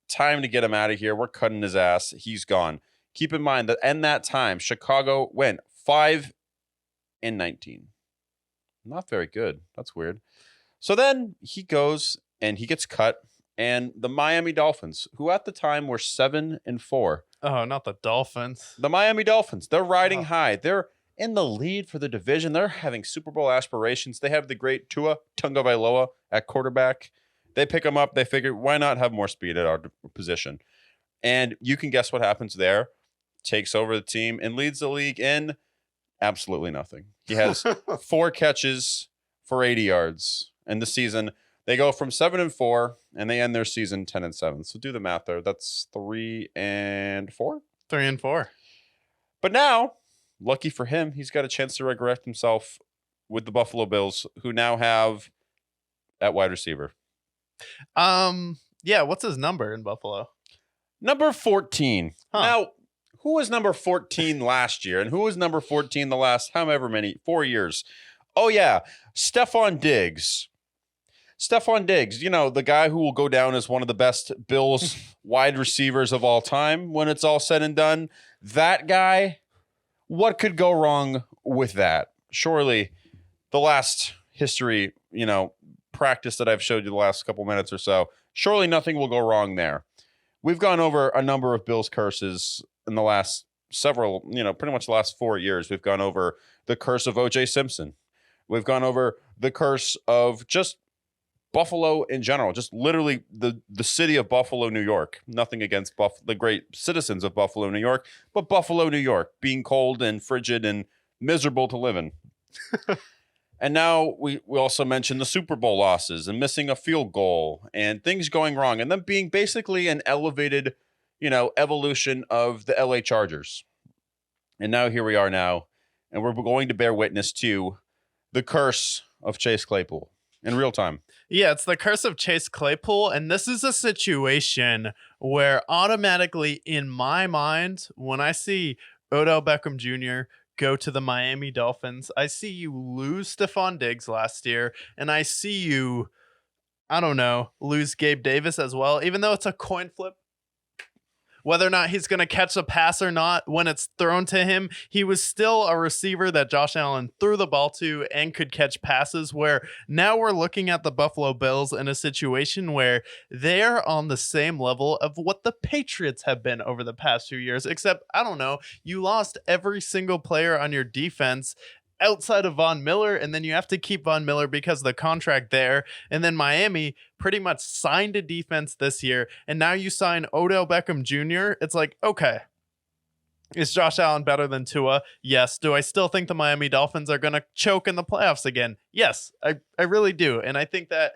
time to get him out of here. We're cutting his ass. He's gone. Keep in mind that in that time, Chicago went 5-19. Not very good. That's weird. So then he goes and he gets cut. And the Miami Dolphins, who at the time were 7-4. Oh, not the Dolphins. The Miami Dolphins. They're riding high. They're in the lead for the division. They're having Super Bowl aspirations. They have the great Tua Tagovailoa at quarterback. They pick him up. They figure, why not have more speed at our position? And you can guess what happens there. Takes over the team and leads the league in absolutely nothing. He has 4 catches for 80 yards. And the season, they go from 7-4 and they end their season 10-7. So do the math there. That's 3-4. 3-4. But now, lucky for him, he's got a chance to resurrect himself with the Buffalo Bills, who now have at wide receiver. Yeah, what's his number in Buffalo? Number 14. Now, who was number 14 last year, and who was number 14 the last however many 4 years? Oh yeah, Stephon Diggs. Stephon Diggs, the guy who will go down as one of the best Bills wide receivers of all time when it's all said and done. That guy. What could go wrong with that? Surely the last history, practice that I've showed you the last couple minutes or so, surely nothing will go wrong there. We've gone over a number of Bills curses in the last several, pretty much the last 4 years. We've gone over the curse of O.J. Simpson. We've gone over the curse of just Buffalo in general, just literally the city of Buffalo, New York. Nothing against the great citizens of Buffalo, New York, but Buffalo, New York, being cold and frigid and miserable to live in. And now we also mentioned the Super Bowl losses and missing a field goal and things going wrong and them being basically an elevated, evolution of the LA Chargers. And now here we are now, and we're going to bear witness to the curse of Chase Claypool in real time. Yeah, it's the curse of Chase Claypool, and this is a situation where automatically in my mind, when I see Odell Beckham Jr. go to the Miami Dolphins, I see you lose Stephon Diggs last year, and I see you, lose Gabe Davis as well, even though it's a coin flip. Whether or not he's going to catch a pass or not when it's thrown to him, he was still a receiver that Josh Allen threw the ball to and could catch passes, where now we're looking at the Buffalo Bills in a situation where they're on the same level of what the Patriots have been over the past few years, except, I don't know, you lost every single player on your defense outside of Von Miller, and then you have to keep Von Miller because of the contract there. And then Miami pretty much signed a defense this year, and now you sign Odell Beckham Jr. It's like, okay, is Josh Allen better than Tua? Yes. Do I still think the Miami Dolphins are going to choke in the playoffs again? Yes, I really do. And I think that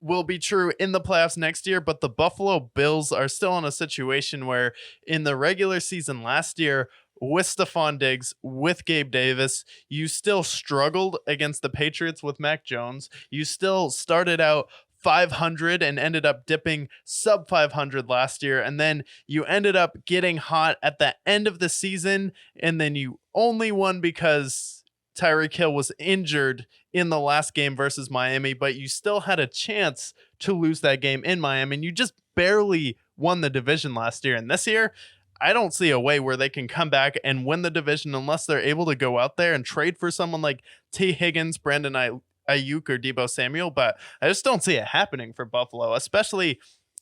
will be true in the playoffs next year, but the Buffalo Bills are still in a situation where in the regular season last year, with Stephon Diggs, with Gabe Davis, you still struggled against the Patriots with Mac Jones. You still started out 500 and ended up dipping sub 500 last year. And then you ended up getting hot at the end of the season. And then you only won because Tyreek Hill was injured in the last game versus Miami, but you still had a chance to lose that game in Miami. And you just barely won the division last year. And this year, I don't see a way where they can come back and win the division unless they're able to go out there and trade for someone like T. Higgins, Brandon Ayuk, or Deebo Samuel. But I just don't see it happening for Buffalo, especially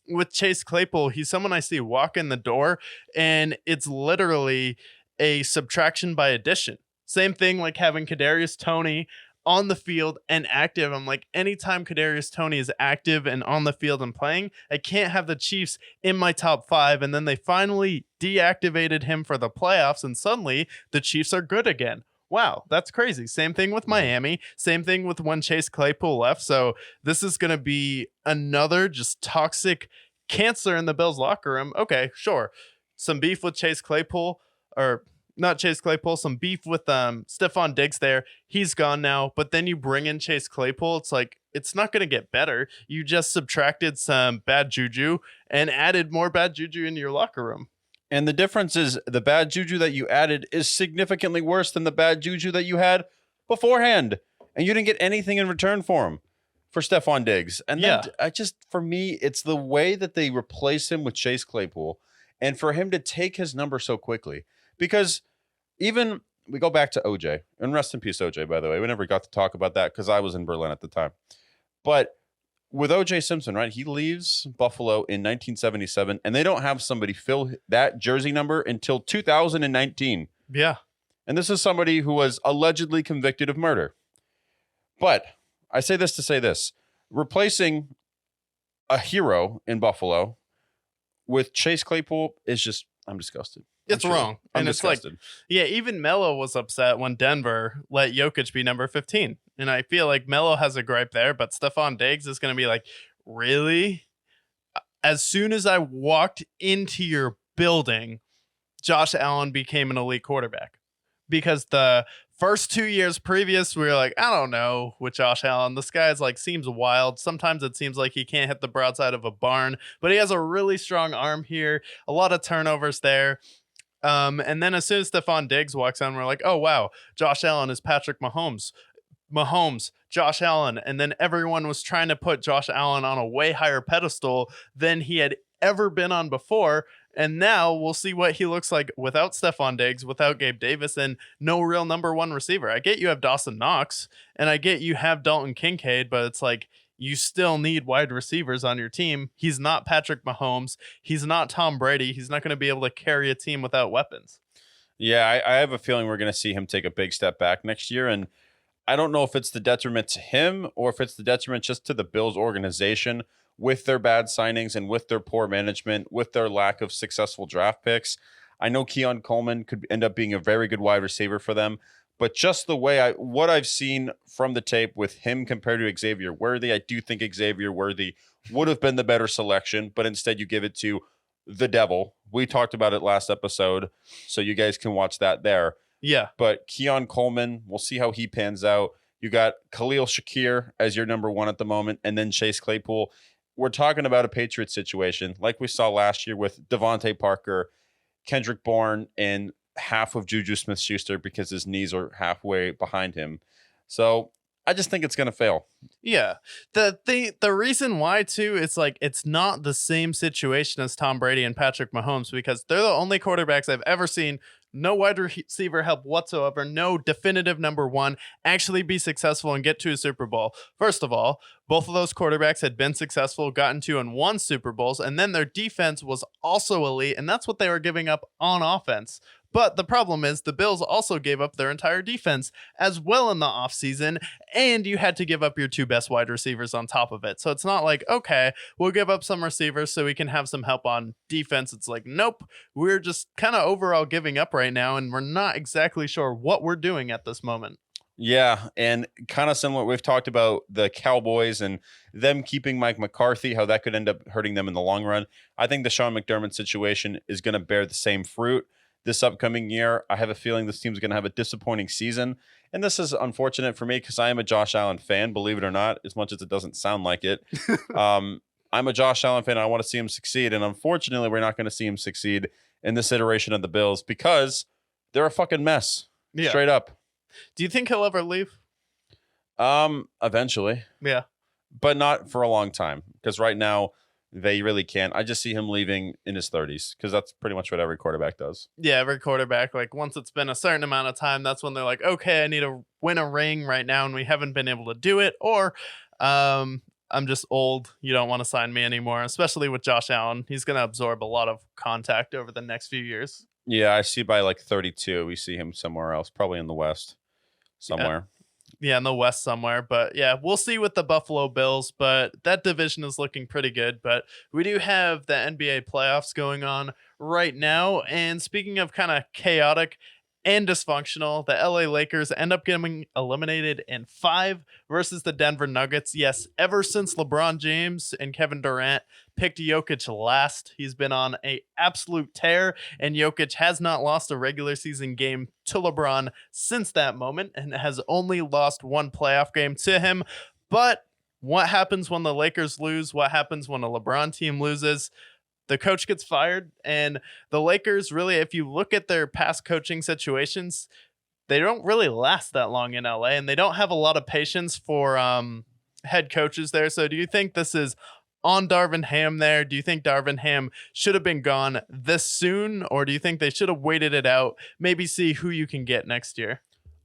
with Chase Claypool. He's someone I see walk in the door, and it's literally a subtraction by addition. Same thing like having Kadarius Toney on the field and active. I'm like, anytime Kadarius Toney is active and on the field and playing, I can't have the Chiefs in my top 5. And then they finally deactivated him for the playoffs, and suddenly the Chiefs are good again. Wow, that's crazy. Same thing with Miami. Same thing with when Chase Claypool left. So this is going to be another just toxic cancer in the Bills locker room. Okay, sure. Some beef with Chase Claypool, or not Chase Claypool, some beef with Stephon Diggs there. He's gone now, but then you bring in Chase Claypool. It's like, it's not going to get better. You just subtracted some bad juju and added more bad juju into your locker room. And the difference is the bad juju that you added is significantly worse than the bad juju that you had beforehand. And you didn't get anything in return for him, for Stephon Diggs. And yeah, for me, it's the way that they replace him with Chase Claypool and for him to take his number so quickly. Because even we go back to OJ, and rest in peace, OJ, by the way. We never got to talk about that because I was in Berlin at the time. But with OJ Simpson, right, he leaves Buffalo in 1977, and they don't have somebody fill that jersey number until 2019. Yeah. And this is somebody who was allegedly convicted of murder. But I say this to say this. Replacing a hero in Buffalo with Chase Claypool is just, I'm disgusted. It's wrong. And it's disgusted. Like, yeah, even Melo was upset when Denver let Jokic be number 15. And I feel like Melo has a gripe there, but Stephon Diggs is going to be like, really? As soon as I walked into your building, Josh Allen became an elite quarterback. Because the first 2 years previous, we were like, I don't know with Josh Allen. This guy's like, seems wild. Sometimes it seems like he can't hit the broadside of a barn, but he has a really strong arm here. A lot of turnovers there. And then as soon as Stephon Diggs walks on, we're like, oh, wow, Josh Allen is Patrick Mahomes. Josh Allen. And then everyone was trying to put Josh Allen on a way higher pedestal than he had ever been on before. And now we'll see what he looks like without Stephon Diggs, without Gabe Davis, and no real number one receiver. I get you have Dawson Knox, and I get you have Dalton Kincaid, but it's like, you still need wide receivers on your team. He's not Patrick Mahomes. He's not Tom Brady. He's not going to be able to carry a team without weapons. Yeah, I have a feeling we're going to see him take a big step back next year. And I don't know if it's the detriment to him or if it's the detriment just to the Bills organization with their bad signings and with their poor management, with their lack of successful draft picks. I know Keon Coleman could end up being a very good wide receiver for them. But just the way what I've seen from the tape with him compared to Xavier Worthy, I do think Xavier Worthy would have been the better selection, but instead you give it to the devil. We talked about it last episode, so you guys can watch that there. Yeah. But Keon Coleman, we'll see how he pans out. You got Khalil Shakir as your number one at the moment, and then Chase Claypool. We're talking about a Patriots situation like we saw last year with Devontae Parker, Kendrick Bourne, and half of Juju Smith-Schuster because his knees are halfway behind him. So I just think it's going to fail. Yeah. The reason why too, it's like it's not the same situation as Tom Brady and Patrick Mahomes because they're the only quarterbacks I've ever seen, no wide receiver help whatsoever, no definitive number one, actually be successful and get to a Super Bowl. First of all, both of those quarterbacks had been successful, gotten to and won Super Bowls, and then their defense was also elite, and that's what they were giving up on offense. But the problem is the Bills also gave up their entire defense as well in the offseason, and you had to give up your two best wide receivers on top of it. So it's not like, okay, we'll give up some receivers so we can have some help on defense. It's like, nope, we're just kind of overall giving up right now, and we're not exactly sure what we're doing at this moment. Yeah, and kind of similar. We've talked about the Cowboys and them keeping Mike McCarthy, how that could end up hurting them in the long run. I think the Sean McDermott situation is going to bear the same fruit this upcoming year. I have a feeling this team's going to have a disappointing season. And this is unfortunate for me because I am a Josh Allen fan, believe it or not, as much as it doesn't sound like it. I'm a Josh Allen fan. And I want to see him succeed. And unfortunately, we're not going to see him succeed in this iteration of the Bills because they're a fucking mess. Yeah. Straight up. Do you think he'll ever leave? Eventually. Yeah. But not for a long time because right now they really can't. I just see him leaving in his 30s because that's pretty much what every quarterback does. Yeah, every quarterback, like once it's been a certain amount of time, that's when they're like, okay, I need to win a ring right now, and we haven't been able to do it. Or I'm just old. You don't want to sign me anymore, especially with Josh Allen. He's going to absorb a lot of contact over the next few years. Yeah, I see by like 32, we see him somewhere else, probably in the West somewhere. Yeah, in the West somewhere. But yeah, we'll see with the Buffalo Bills. But that division is looking pretty good. But we do have the NBA playoffs going on right now. And speaking of kind of chaotic and dysfunctional, the LA Lakers end up getting eliminated in 5 versus the Denver Nuggets. Yes, ever since LeBron James and Kevin Durant picked Jokic last, he's been on an absolute tear, and Jokic has not lost a regular season game to LeBron since that moment and has only lost one playoff game to him. But what happens when the Lakers lose? What happens when a LeBron team loses? The coach gets fired, and the Lakers really, if you look at their past coaching situations, they don't really last that long in LA, and they don't have a lot of patience for head coaches there. So do you think this is on Darvin Ham there? Do you think Darvin Ham should have been gone this soon, or do you think they should have waited it out, maybe see who you can get next year?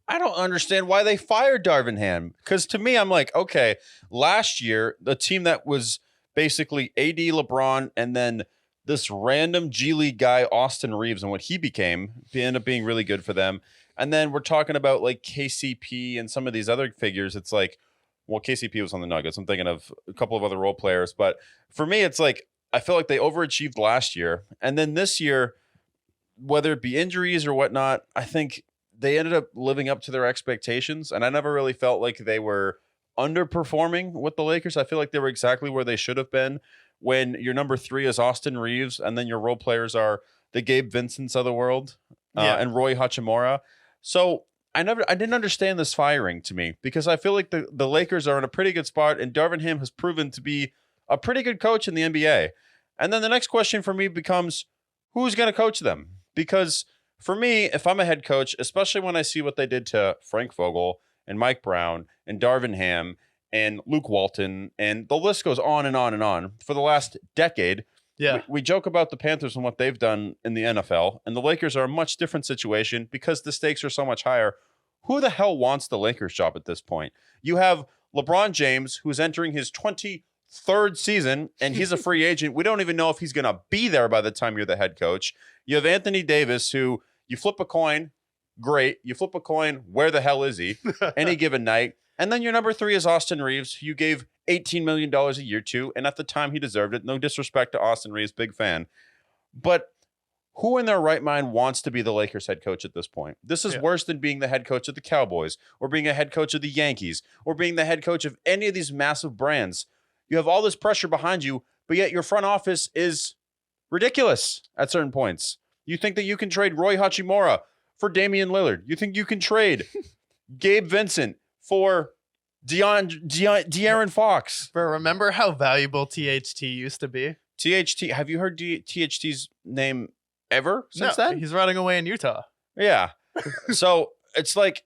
I don't understand why they fired Darvin Ham, because to me, I'm like, okay, last year, the team that was basically AD, LeBron, and then this random G League guy, Austin Reeves, and what he became, ended up being really good for them. And then we're talking about like KCP and some of these other figures. It's like, well, KCP was on the Nuggets. I'm thinking of a couple of other role players. But for me, it's like, I feel like they overachieved last year. And then this year, whether it be injuries or whatnot, I think they ended up living up to their expectations. And I never really felt like they were underperforming with the Lakers. I feel like they were exactly where they should have been when your number 3 is Austin Reeves and then your role players are the Gabe Vincents of the world and Roy Hachimura. So I didn't understand this firing to me because I feel like the Lakers are in a pretty good spot and Darvin Ham has proven to be a pretty good coach in the NBA. And then the next question for me becomes, who's going to coach them? Because for me, if I'm a head coach, especially when I see what they did to Frank Vogel and Mike Brown and Darvin Ham and Luke Walton, and the list goes on and on and on. For the last decade, we joke about the Panthers and what they've done in the NFL, and the Lakers are a much different situation because the stakes are so much higher. Who the hell wants the Lakers job at this point? You have LeBron James, who's entering his 23rd season, and he's a free agent. We don't even know if he's going to be there by the time you're the head coach. You have Anthony Davis, who you flip a coin, great. You flip a coin, where the hell is he? Any given night. And then your number 3 is Austin Reeves, who you gave $18 million a year to. And at the time, he deserved it. No disrespect to Austin Reeves, big fan. But who in their right mind wants to be the Lakers head coach at this point? This is worse than being the head coach of the Cowboys or being a head coach of the Yankees or being the head coach of any of these massive brands. You have all this pressure behind you, but yet your front office is ridiculous at certain points. You think that you can trade Roy Hachimura for Damian Lillard. You think you can trade Gabe Vincent for De'Aaron Fox. But remember how valuable THT used to be? THT, have you heard THT's name ever since then? He's running away in Utah. Yeah. So it's like,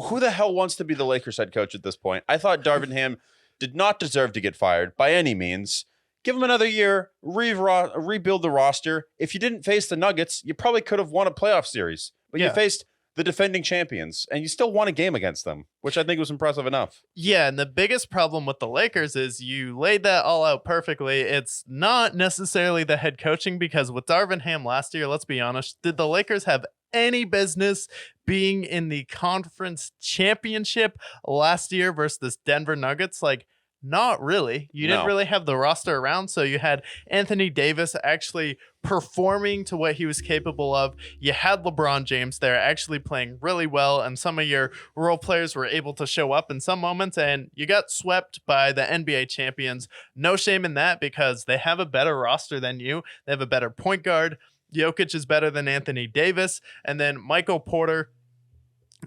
who the hell wants to be the Lakers head coach at this point? I thought Darvin Ham did not deserve to get fired by any means. Give him another year, rebuild the roster. If you didn't face the Nuggets, you probably could have won a playoff series. But you faced the defending champions, and you still won a game against them, which I think was impressive enough. Yeah, and the biggest problem with the Lakers is you laid that all out perfectly. It's not necessarily the head coaching, because with Darvin Ham last year, let's be honest, did the Lakers have any business being in the conference championship last year versus this Denver Nuggets? Like, not really. You didn't really have the roster around, so you had Anthony Davis actually performing to what he was capable of. You had LeBron James there actually playing really well, and some of your role players were able to show up in some moments, and you got swept by the NBA champions. No shame in that, because they have a better roster than you. They have a better point guard. Jokic is better than Anthony Davis, and then Michael Porter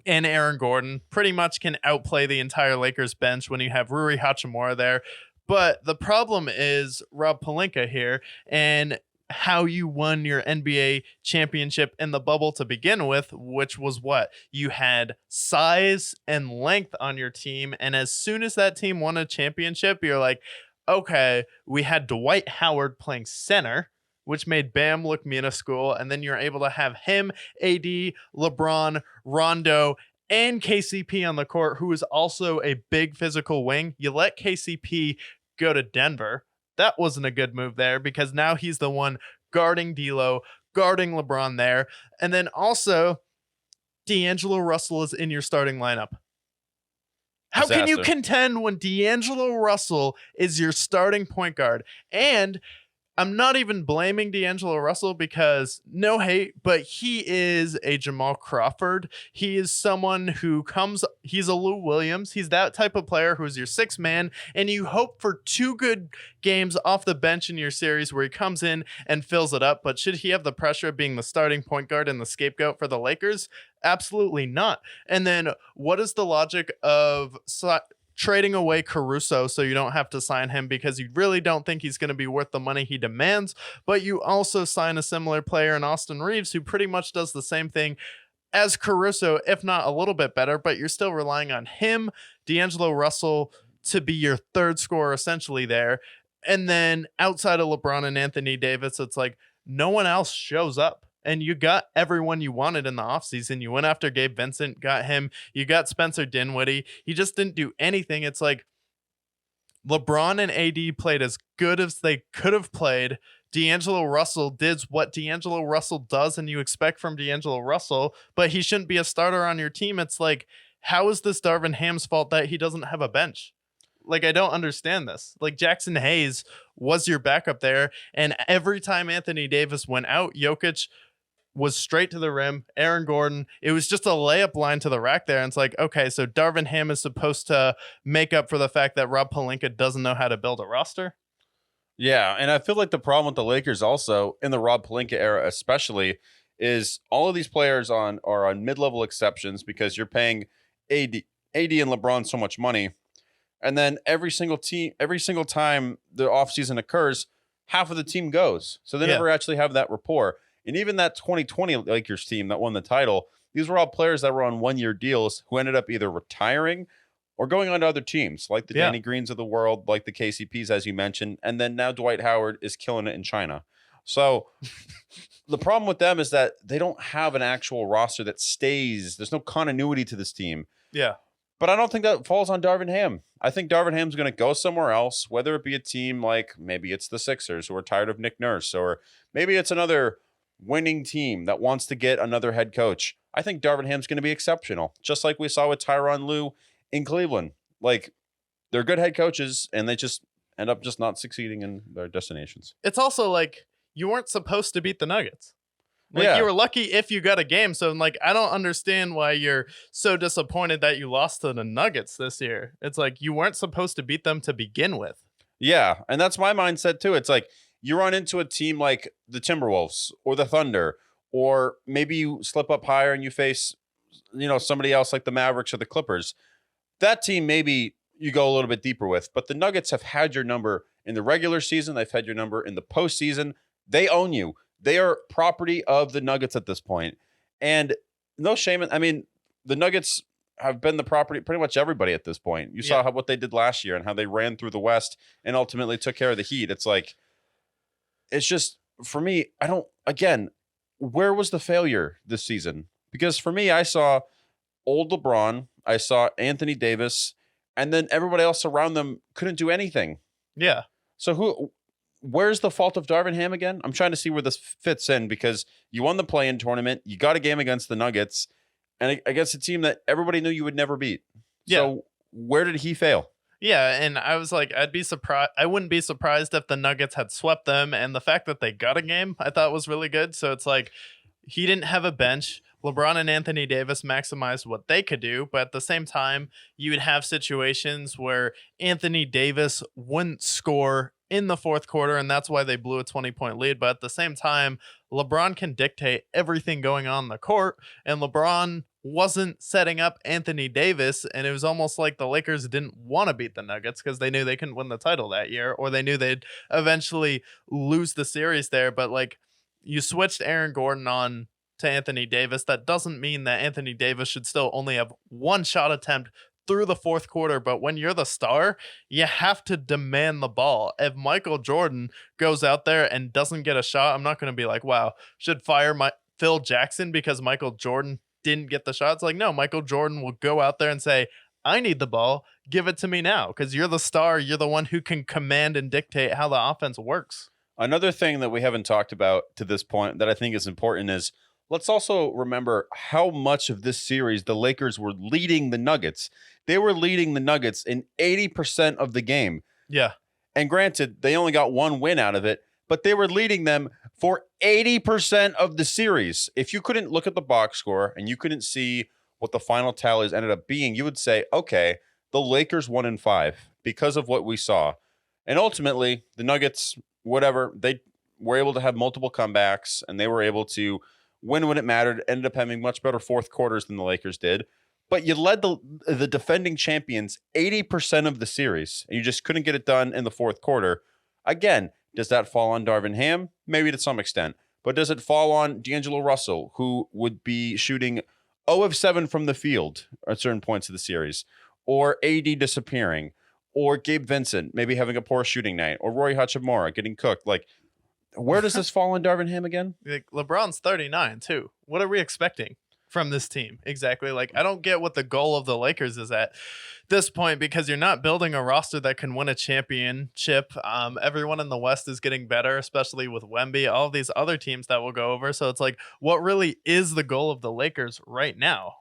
and Aaron Gordon pretty much can outplay the entire Lakers bench when you have Rui Hachimura there. But the problem is Rob Pelinka here, and how you won your NBA championship in the bubble to begin with, which was what? You had size and length on your team, and as soon as that team won a championship, you're like, okay, we had Dwight Howard playing center, which made Bam look minuscule, and then you're able to have him, AD, LeBron, Rondo, and KCP on the court, who is also a big physical wing. You let KCP go to Denver. That wasn't a good move there, because now he's the one guarding D'Lo, guarding LeBron there. And then also, D'Angelo Russell is in your starting lineup. How can you contend when D'Angelo Russell is your starting point guard? And I'm not even blaming D'Angelo Russell, because no hate, but he is a Jamal Crawford. He is someone who he's a Lou Williams. He's that type of player who's your sixth man, and you hope for 2 good games off the bench in your series where he comes in and fills it up. But should he have the pressure of being the starting point guard and the scapegoat for the Lakers? Absolutely not. And then what is the logic of trading away Caruso so you don't have to sign him, because you really don't think he's going to be worth the money he demands, but you also sign a similar player in Austin Reeves who pretty much does the same thing as Caruso, if not a little bit better, but you're still relying on him, D'Angelo Russell, to be your third scorer essentially there. And then outside of LeBron and Anthony Davis, it's like no one else shows up. And you got everyone you wanted in the offseason. You went after Gabe Vincent, got him. You got Spencer Dinwiddie. He just didn't do anything. It's like LeBron and AD played as good as they could have played. D'Angelo Russell did what D'Angelo Russell does, and you expect from D'Angelo Russell, but he shouldn't be a starter on your team. It's like, how is this Darvin Ham's fault that he doesn't have a bench? Like, I don't understand this. Like, Jackson Hayes was your backup there, and every time Anthony Davis went out, Jokic was straight to the rim. Aaron Gordon, it was just a layup line to the rack there. And it's like, okay, so Darvin Ham is supposed to make up for the fact that Rob Pelinka doesn't know how to build a roster. Yeah, and I feel like the problem with the Lakers also, in the Rob Pelinka era especially, is all of these players are on mid-level exceptions, because you're paying AD and LeBron so much money. And then every single time the offseason occurs, half of the team goes. So they never actually have that rapport. And even that 2020 Lakers team that won the title, these were all players that were on one-year deals who ended up either retiring or going on to other teams, like the Danny Greens of the world, like the KCPs, as you mentioned. And then now Dwight Howard is killing it in China. So the problem with them is that they don't have an actual roster that stays. There's no continuity to this team. Yeah. But I don't think that falls on Darvin Ham. I think Darvin Ham's going to go somewhere else, whether it be a team like maybe it's the Sixers who are tired of Nick Nurse, or maybe it's another winning team that wants to get another head coach. I think Darvin Ham's going to be exceptional, just like we saw with Tyronn Lue in Cleveland. Like, they're good head coaches, and they just end up just not succeeding in their destinations. It's also like, you weren't supposed to beat the Nuggets. Like, you were lucky if you got a game. So, like, I don't understand why you're so disappointed that you lost to the Nuggets this year. It's like, you weren't supposed to beat them to begin with. Yeah, and that's my mindset, too. It's like, you run into a team like the Timberwolves or the Thunder, or maybe you slip up higher and you face, somebody else like the Mavericks or the Clippers. That team maybe you go a little bit deeper with, but the Nuggets have had your number in the regular season. They've had your number in the postseason. They own you. They are property of the Nuggets at this point. And no shame. I mean, the Nuggets have been the property pretty much everybody at this point. You saw what they did last year and how they ran through the West and ultimately took care of the Heat. It's like, it's just, for me, where was the failure this season? Because for me, I saw old LeBron, I saw Anthony Davis, and then everybody else around them couldn't do anything. Yeah. So where's the fault of Darvin Ham again? I'm trying to see where this fits in, because you won the play-in tournament, you got a game against the Nuggets, and against a team that everybody knew you would never beat. Yeah. So where did he fail? Yeah, and I was like, I'd be surprised. I wouldn't be surprised if the Nuggets had swept them, and the fact that they got a game, I thought was really good. So it's like, he didn't have a bench. LeBron and Anthony Davis maximized what they could do, but at the same time, you would have situations where Anthony Davis wouldn't score in the fourth quarter, and that's why they blew a 20-point lead. But at the same time, LeBron can dictate everything going on in the court, and LeBron wasn't setting up Anthony Davis, and it was almost like the Lakers didn't want to beat the Nuggets because they knew they couldn't win the title that year, or they knew they'd eventually lose the series there. But like, you switched Aaron Gordon on to Anthony Davis. That doesn't mean that Anthony Davis should still only have one shot attempt through the fourth quarter, but when you're the star, you have to demand the ball. If Michael Jordan goes out there and doesn't get a shot, I'm not going to be like, wow, should fire Phil Jackson because Michael Jordan didn't get the shots. Like, no, Michael Jordan will go out there and say, I need the ball, give it to me now, because you're the star, you're the one who can command and dictate how the offense works. Another thing that we haven't talked about to this point that I think is important is, let's also remember how much of this series the Lakers were leading the Nuggets. They were leading the Nuggets in 80% of the game. Yeah. And granted, they only got one win out of it, but they were leading them for 80% of the series. If you couldn't look at the box score and you couldn't see what the final tallies ended up being, you would say, okay, the Lakers won in 5 because of what we saw. And ultimately, the Nuggets, whatever, they were able to have multiple comebacks and they were able to win when it mattered, ended up having much better fourth quarters than the Lakers did. But you led the defending champions 80% of the series, and you just couldn't get it done in the fourth quarter. Again, does that fall on Darvin Ham? Maybe to some extent. But does it fall on D'Angelo Russell, who would be shooting 0 of 7 from the field at certain points of the series? Or AD disappearing? Or Gabe Vincent maybe having a poor shooting night? Or Roy Hachimura getting cooked? Like, where does this fall on Darvin Ham again? Like, LeBron's 39 too. What are we expecting from this team? Exactly. Like, I don't get what the goal of the Lakers is at this point, because you're not building a roster that can win a championship. Everyone in the West is getting better, especially with Wemby, all these other teams that will go over. So it's like, what really is the goal of the Lakers right now?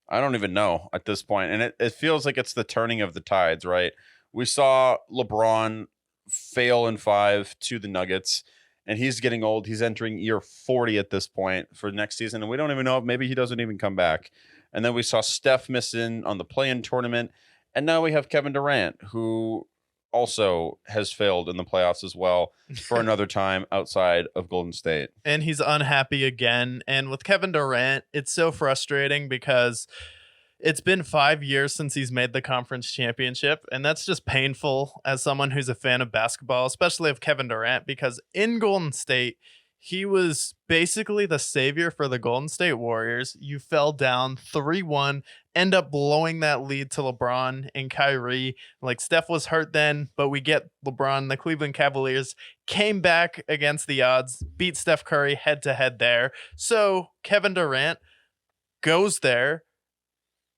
I don't even know at this point. And it feels like it's the turning of the tides, right? We saw LeBron fail in 5 to the Nuggets, and he's getting old. He's entering year 40 at this point for next season, and we don't even know if maybe he doesn't even come back. And then we saw Steph missing on the play-in tournament, and now we have Kevin Durant, who also has failed in the playoffs as well for another time outside of Golden State. And he's unhappy again. And with Kevin Durant, it's so frustrating because it's been 5 years since he's made the conference championship, and that's just painful as someone who's a fan of basketball, especially of Kevin Durant, because in Golden State, he was basically the savior for the Golden State Warriors. You fell down 3-1, end up blowing that lead to LeBron and Kyrie. Like, Steph was hurt then, but we get LeBron. The Cleveland Cavaliers came back against the odds, beat Steph Curry head to head there. So Kevin Durant goes there,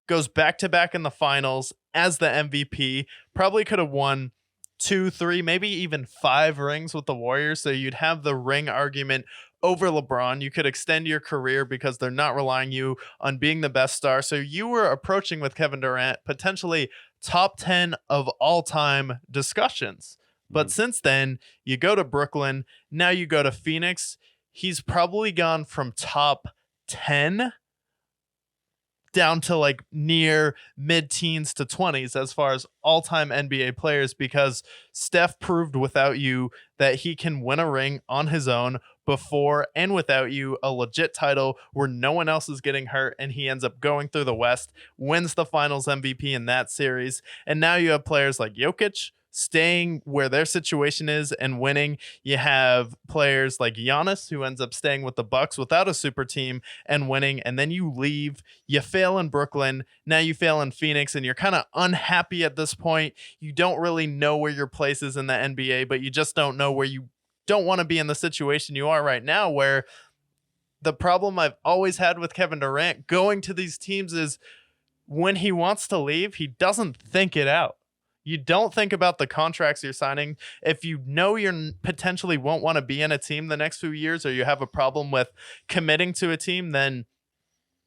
goes back-to-back in the finals as the MVP, probably could have won 2, 3, maybe even 5 rings with the Warriors. So you'd have the ring argument over LeBron. You could extend your career because they're not relying you on being the best star. So you were approaching with Kevin Durant potentially top 10 of all time discussions. But since then, you go to Brooklyn, now you go to Phoenix. He's probably gone from top 10 down to like near mid-teens to 20s as far as all-time NBA players, because Steph proved without you that he can win a ring on his own before, and without you, a legit title where no one else is getting hurt, and he ends up going through the West, wins the finals MVP in that series. And now you have players like Jokic staying where their situation is and winning. You have players like Giannis, who ends up staying with the Bucks without a super team and winning, and then you leave. You fail in Brooklyn, now you fail in Phoenix, and you're kind of unhappy at this point. You don't really know where your place is in the NBA, but you just don't know where you don't want to be in the situation you are right now, where the problem I've always had with Kevin Durant going to these teams is when he wants to leave, he doesn't think it out. You don't think about the contracts you're signing. If you know you potentially won't want to be in a team the next few years, or you have a problem with committing to a team, then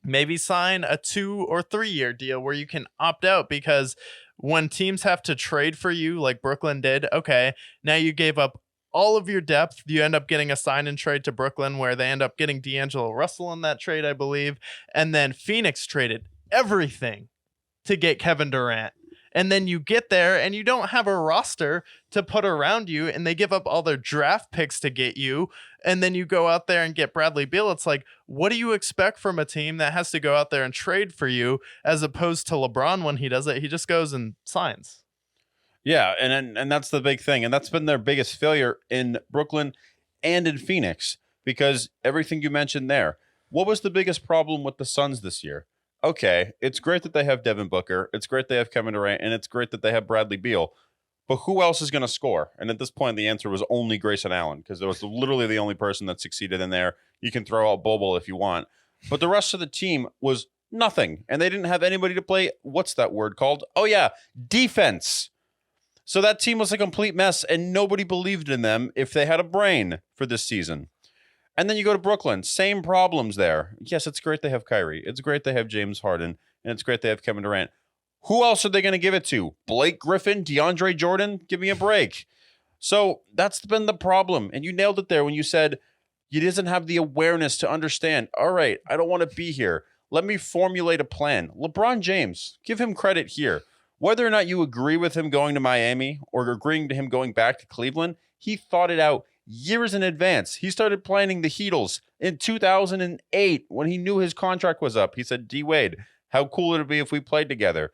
maybe sign a 2 or 3 year deal where you can opt out, because when teams have to trade for you like Brooklyn did, okay, now you gave up all of your depth. You end up getting a sign and trade to Brooklyn where they end up getting D'Angelo Russell in that trade, I believe. And then Phoenix traded everything to get Kevin Durant. And then you get there and you don't have a roster to put around you, and they give up all their draft picks to get you. And then you go out there and get Bradley Beal. It's like, what do you expect from a team that has to go out there and trade for you, as opposed to LeBron when he does it? He just goes and signs. Yeah, and that's the big thing. And that's been their biggest failure in Brooklyn and in Phoenix, because everything you mentioned there. What was the biggest problem with the Suns this year? Okay, it's great that they have Devin Booker. It's great they have Kevin Durant. And it's great that they have Bradley Beal. But who else is going to score? And at this point, the answer was only Grayson Allen, because there was literally the only person that succeeded in there. You can throw out Bobo if you want. But the rest of the team was nothing. And they didn't have anybody to play, what's that word called? Oh, yeah, defense. So that team was a complete mess, and nobody believed in them if they had a brain for this season. And then you go to Brooklyn, same problems there. Yes, it's great they have Kyrie. It's great they have James Harden, and it's great they have Kevin Durant. Who else are they going to give it to? Blake Griffin, DeAndre Jordan? Give me a break. So that's been the problem, and you nailed it there when you said you didn't have the awareness to understand, all right, I don't want to be here. Let me formulate a plan. LeBron James, give him credit here. Whether or not you agree with him going to Miami or agreeing to him going back to Cleveland, he thought it out years in advance. He started planning the Heatles in 2008 when he knew his contract was up. He said, D-Wade, how cool would it be if we played together?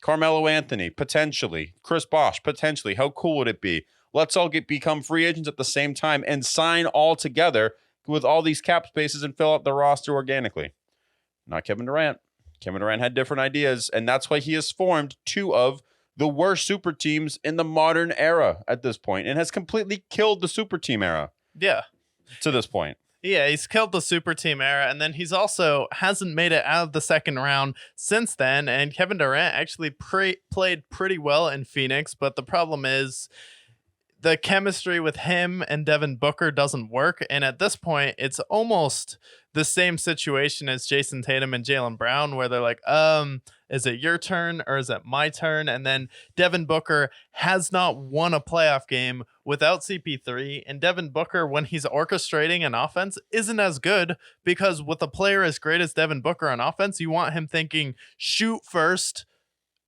Carmelo Anthony, potentially. Chris Bosh, potentially. How cool would it be? Let's all become free agents at the same time and sign all together with all these cap spaces and fill out the roster organically. Not Kevin Durant. Kevin Durant had different ideas, and that's why he has formed 2 of the worst super teams in the modern era at this point, and has completely killed the super team era. Yeah. To this point. Yeah, he's killed the super team era, and then he's also hasn't made it out of the second round since then. And Kevin Durant actually played pretty well in Phoenix, but the problem is the chemistry with him and Devin Booker doesn't work. And at this point, it's almost the same situation as Jason Tatum and Jaylen Brown, where they're like, is it your turn or is it my turn? And then Devin Booker has not won a playoff game without CP3. And Devin Booker, when he's orchestrating an offense, isn't as good, because with a player as great as Devin Booker on offense, you want him thinking shoot first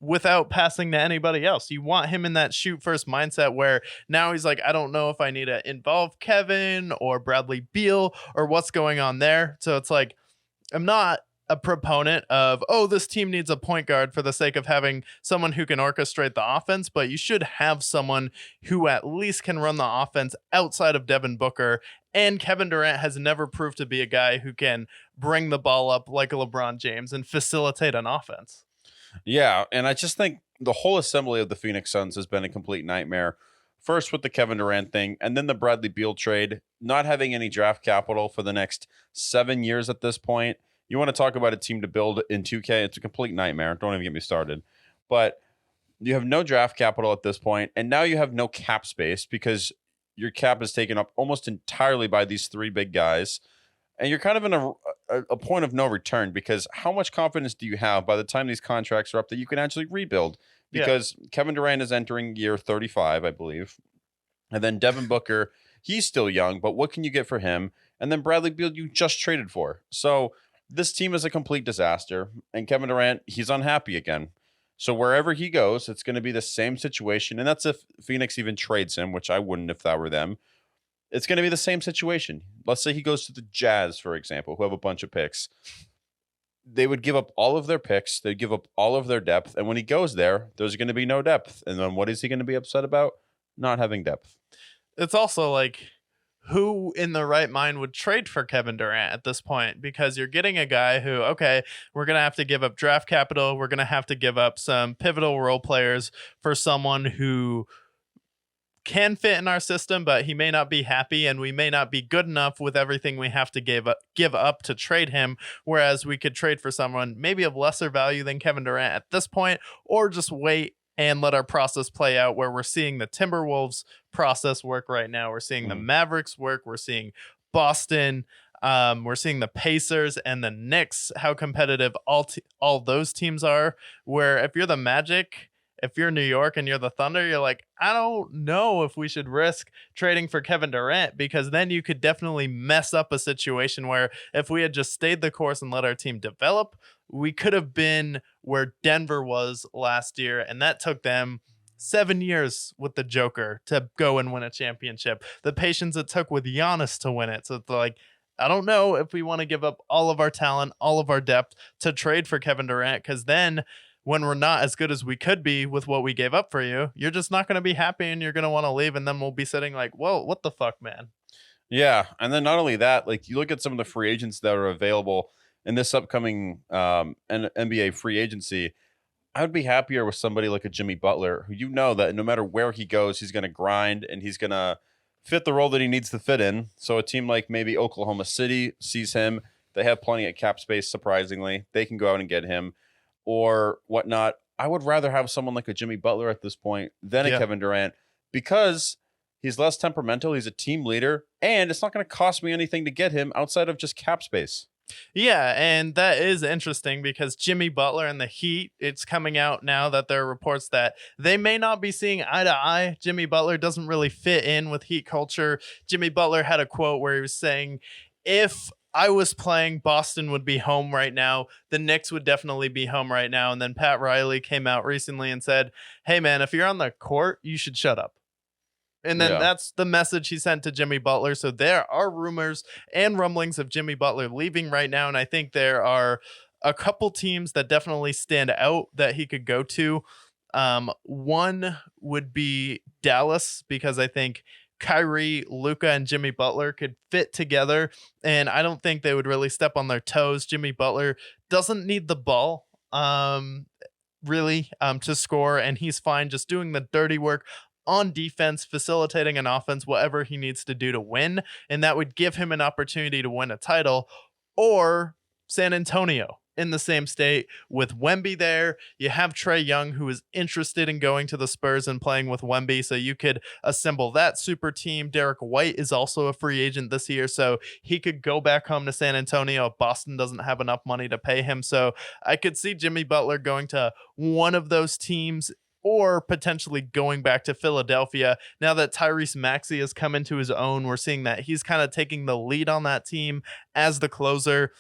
without passing to anybody else. You want him in that shoot first mindset, where now he's like, I don't know if I need to involve Kevin or Bradley Beal or what's going on there. So it's like, I'm not a proponent of, oh, this team needs a point guard for the sake of having someone who can orchestrate the offense, but you should have someone who at least can run the offense outside of Devin Booker. And Kevin Durant has never proved to be a guy who can bring the ball up like a LeBron James and facilitate an offense. Yeah, and I just think the whole assembly of the Phoenix Suns has been a complete nightmare. First with the Kevin Durant thing, and then the Bradley Beal trade, not having any draft capital for the next 7 years at this point. You want to talk about a team to build in 2K, it's a complete nightmare. Don't even get me started. But you have no draft capital at this point, and now you have no cap space because your cap is taken up almost entirely by these 3 big guys. And you're kind of in a point of no return, because how much confidence do you have by the time these contracts are up that you can actually rebuild? Because Kevin Durant is entering year 35, I believe. And then Devin Booker, he's still young, but what can you get for him? And then Bradley Beal, you just traded for. So this team is a complete disaster. And Kevin Durant, he's unhappy again. So wherever he goes, it's going to be the same situation. And that's if Phoenix even trades him, which I wouldn't if that were them. It's going to be the same situation. Let's say he goes to the Jazz, for example, who have a bunch of picks. they would give up all of their picks, they'd give up all of their depth, and when he goes there, there's going to be no depth. And then what is he going to be upset about? Not having depth. It's also like, who in the right mind would trade for Kevin Durant at this point? Because you're getting a guy who, okay, we're going to have to give up draft capital. We're going to have to give up some pivotal role players for someone who can fit in our system, but he may not be happy, and we may not be good enough with everything we have to give up to trade him. Whereas we could trade for someone maybe of lesser value than Kevin Durant at this point, or just wait and let our process play out, where we're seeing the Timberwolves process work right now. We're seeing the Mavericks work. We're seeing Boston. We're seeing the Pacers and the Knicks, how competitive all those teams are. Where if you're the Magic, if you're New York and you're the Thunder, you're like, I don't know if we should risk trading for Kevin Durant, because then you could definitely mess up a situation where if we had just stayed the course and let our team develop, we could have been where Denver was last year. And that took them 7 years with the Joker to go and win a championship. The patience it took with Giannis to win it. So it's like, I don't know if we want to give up all of our talent, all of our depth to trade for Kevin Durant, because then when we're not as good as we could be with what we gave up for you, you're just not going to be happy and you're going to want to leave. And then we'll be sitting like, whoa, what the fuck, man? Yeah. And then not only that, like you look at some of the free agents that are available in this upcoming NBA free agency, I would be happier with somebody like a Jimmy Butler, who you know that no matter where he goes, he's going to grind and he's going to fit the role that he needs to fit in. So a team like maybe Oklahoma City sees him. They have plenty of cap space, surprisingly. They can go out and get him or whatnot. I would rather have someone like a Jimmy Butler at this point than a Kevin Durant, because he's less temperamental. He's a team leader, and it's not going to cost me anything to get him outside of just cap space. Yeah, and that is interesting because Jimmy Butler and the Heat, it's coming out now that there are reports that they may not be seeing eye to eye. Jimmy Butler doesn't really fit in with Heat culture. Jimmy Butler had a quote where he was saying, if I was playing, Boston would be home right now. The Knicks would definitely be home right now. And then Pat Riley came out recently and said, hey, man, if you're on the court, you should shut up. And then that's the message he sent to Jimmy Butler. So there are rumors and rumblings of Jimmy Butler leaving right now. And I think there are a couple teams that definitely stand out that he could go to. One would be Dallas, because I think Kyrie, Luka, and Jimmy Butler could fit together. And I don't think they would really step on their toes. Jimmy Butler doesn't need the ball really to score. And he's fine just doing the dirty work on defense, facilitating an offense, whatever he needs to do to win. And that would give him an opportunity to win a title. Or San Antonio in the same state with Wemby there. You have Trae Young, who is interested in going to the Spurs and playing with Wemby. So you could assemble that super team. Derek White is also a free agent this year, so he could go back home to San Antonio if Boston doesn't have enough money to pay him. So I could see Jimmy Butler going to one of those teams, or potentially going back to Philadelphia. Now that Tyrese Maxey has come into his own, we're seeing that he's kind of taking the lead on that team as the closer.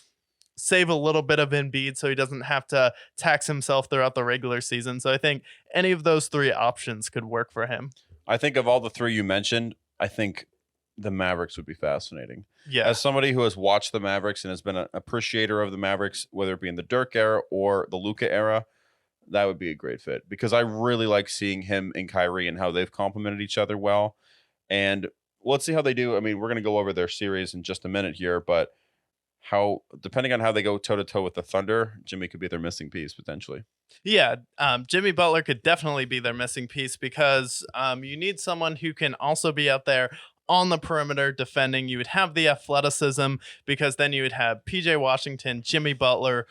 Save a little bit of Embiid so he doesn't have to tax himself throughout the regular season. So I think any of those three options could work for him. I think of all the three you mentioned, I think the Mavericks would be fascinating. Yeah. As somebody who has watched the Mavericks and has been an appreciator of the Mavericks, whether it be in the Dirk era or the Luka era, that would be a great fit, because I really like seeing him and Kyrie and how they've complemented each other well. And let's see how they do. I mean, we're going to go over their series in just a minute here, but how, depending on how they go toe to toe with the Thunder, Jimmy could be their missing piece potentially. Yeah, Jimmy Butler could definitely be their missing piece, because you need someone who can also be out there on the perimeter defending. You would have the athleticism, because then you would have PJ Washington, Jimmy Butler,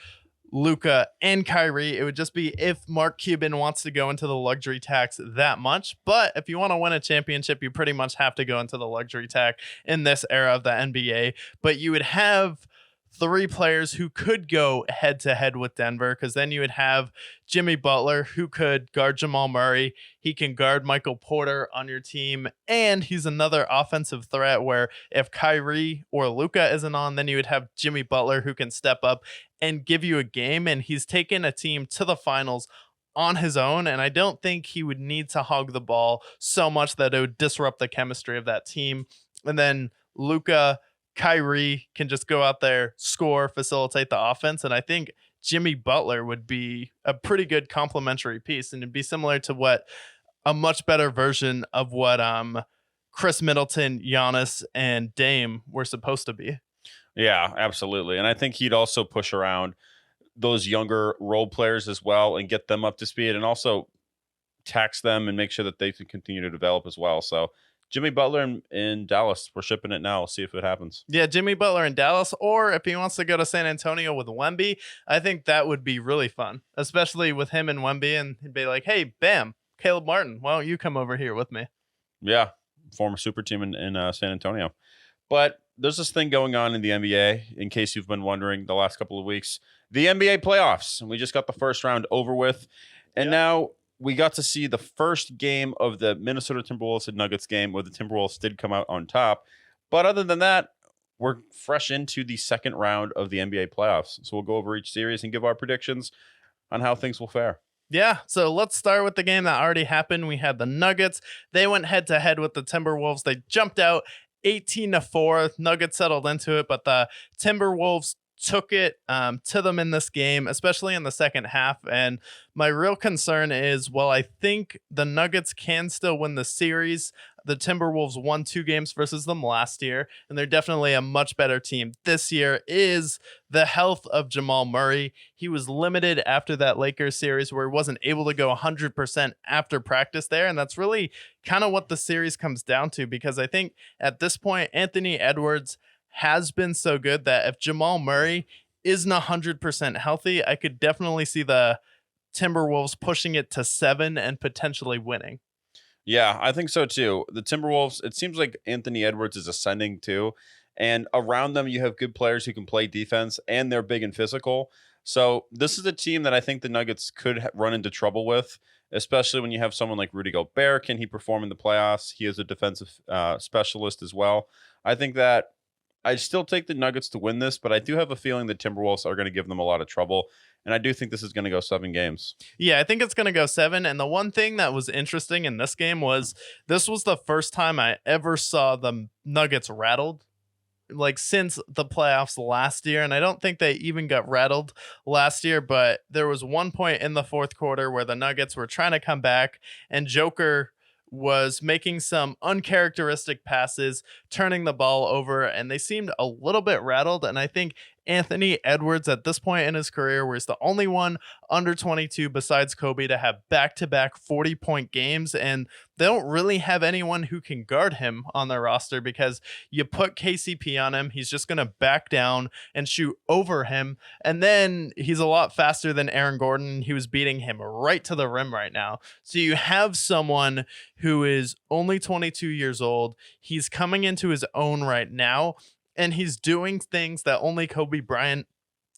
Luka, and Kyrie. It would just be if Mark Cuban wants to go into the luxury tax that much. But if you want to win a championship, you pretty much have to go into the luxury tax in this era of the NBA. But you would have three players who could go head to head with Denver, because then you would have Jimmy Butler, who could guard Jamal Murray. He can guard Michael Porter on your team, and he's another offensive threat where if Kyrie or Luka isn't on, then you would have Jimmy Butler, who can step up and give you a game. And he's taken a team to the finals on his own, and I don't think he would need to hog the ball so much that it would disrupt the chemistry of that team. And then Luka, Kyrie can just go out there, score, facilitate the offense. And I think Jimmy Butler would be a pretty good complementary piece, and it'd be similar to what a much better version of what Chris Middleton, Giannis, and Dame were supposed to be. Yeah, absolutely. And I think he'd also push around those younger role players as well and get them up to speed, and also tax them and make sure that they can continue to develop as well. So Jimmy Butler in Dallas, we're shipping it now. We'll see if it happens. Yeah, Jimmy Butler in Dallas, or if he wants to go to San Antonio with Wemby, I think that would be really fun, especially with him and Wemby, and he'd be like, hey, bam, Caleb Martin, why don't you come over here with me? Yeah, former super team in San Antonio. But there's this thing going on in the NBA, in case you've been wondering the last couple of weeks. The NBA playoffs. And we just got the first round over with. And now we got to see the first game of the Minnesota Timberwolves and Nuggets game where the Timberwolves did come out on top. But other than that, we're fresh into the second round of the NBA playoffs. So we'll go over each series and give our predictions on how things will fare. Yeah, so let's start with the game that already happened. We had the Nuggets. They went head-to-head with the Timberwolves. They jumped out 18-4. Nuggets settled into it, but the Timberwolves took it to them in this game, especially in the second half. And my real concern is, well, I think the Nuggets can still win the series. The Timberwolves won 2 games versus them last year, and they're definitely a much better team this year, is the health of Jamal Murray. He was limited after that Lakers series where he wasn't able to go 100% after practice there, and that's really kind of what the series comes down to, because I think at this point, Anthony Edwards has been so good that if Jamal Murray isn't 100% healthy, I could definitely see the Timberwolves pushing it to 7 and potentially winning. Yeah, I think so too. The Timberwolves, it seems like Anthony Edwards is ascending too. And around them, you have good players who can play defense, and they're big and physical. So this is a team that I think the Nuggets could run into trouble with, especially when you have someone like Rudy Gobert. Can he perform in the playoffs? He is a defensive specialist as well. I think that I still take the Nuggets to win this, but I do have a feeling the Timberwolves are going to give them a lot of trouble. And I do think this is going to go 7 games. Yeah, I think it's going to go 7. And the one thing that was interesting in this game was this was the first time I ever saw the Nuggets rattled, like since the playoffs last year. And I don't think they even got rattled last year, but there was one point in the fourth quarter where the Nuggets were trying to come back, and Joker was making some uncharacteristic passes, turning the ball over, and they seemed a little bit rattled. And I think Anthony Edwards at this point in his career, where he's the only one under 22 besides Kobe to have back-to-back 40-point games, and they don't really have anyone who can guard him on their roster, because you put KCP on him, he's just going to back down and shoot over him, and then he's a lot faster than Aaron Gordon. He was beating him right to the rim right now. So you have someone who is only 22 years old. He's coming into his own right now, and he's doing things that only Kobe Bryant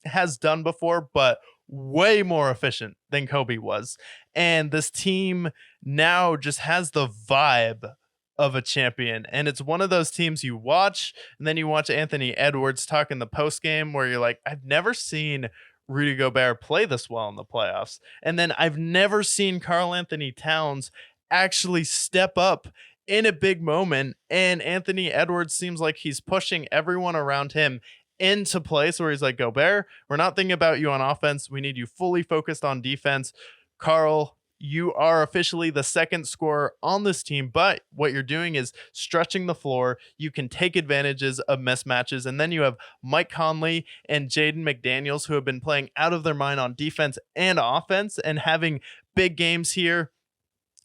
has done before, but way more efficient than Kobe was. And this team now just has the vibe of a champion. And it's one of those teams you watch, and then you watch Anthony Edwards talk in the post game where you're like, I've never seen Rudy Gobert play this well in the playoffs. And then I've never seen Karl Anthony Towns actually step up in a big moment, and Anthony Edwards seems like he's pushing everyone around him into place where he's like, Gobert, we're not thinking about you on offense. We need you fully focused on defense. Karl, you are officially the second scorer on this team, but what you're doing is stretching the floor. You can take advantages of mismatches, and then you have Mike Conley and Jaden McDaniels, who have been playing out of their mind on defense and offense and having big games here.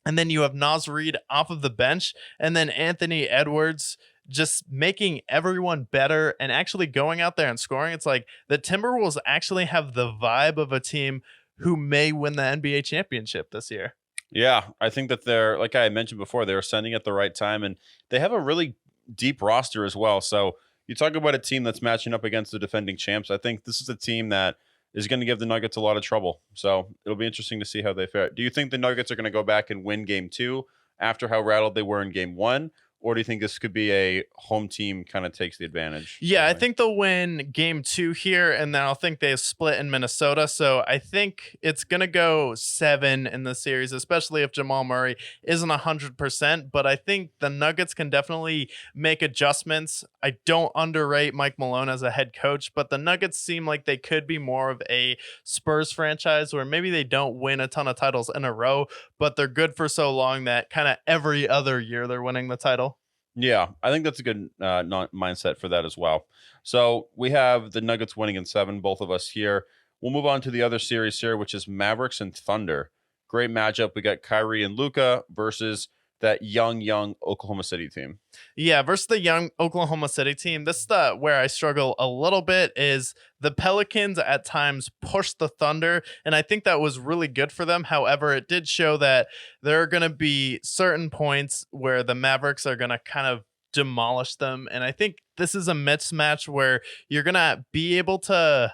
And then you have Naz Reid off of the bench, and then Anthony Edwards just making everyone better and actually going out there and scoring. It's like the Timberwolves actually have the vibe of a team who may win the NBA championship this year. Yeah, I think that they're, like I mentioned before, they're ascending at the right time, and they have a really deep roster as well. So you talk about a team that's matching up against the defending champs. I think this is a team that is going to give the Nuggets a lot of trouble. So it'll be interesting to see how they fare. Do you think the Nuggets are going to go back and win game 2 after how rattled they were in game 1? or do you think this could be a home team kind of takes the advantage? Yeah, I think they'll win game 2 here, and then I'll think they split in Minnesota. So I think it's going to go 7 in the series, especially if Jamal Murray isn't 100%. But I think the Nuggets can definitely make adjustments. I don't underrate Mike Malone as a head coach, but the Nuggets seem like they could be more of a Spurs franchise where maybe they don't win a ton of titles in a row, but they're good for so long that kind of every other year they're winning the title. Yeah, I think that's a good mindset for that as well. So we have the Nuggets winning in 7, both of us here. We'll move on to the other series here, which is Mavericks and Thunder. Great matchup. We got Kyrie and Luka versus that young Oklahoma City team. Yeah, versus the young Oklahoma City team. This is where I struggle a little bit is the Pelicans at times pushed the Thunder, and I think that was really good for them. However, it did show that there are going to be certain points where the Mavericks are going to kind of demolish them, and I think this is a mismatch where you're going to be able to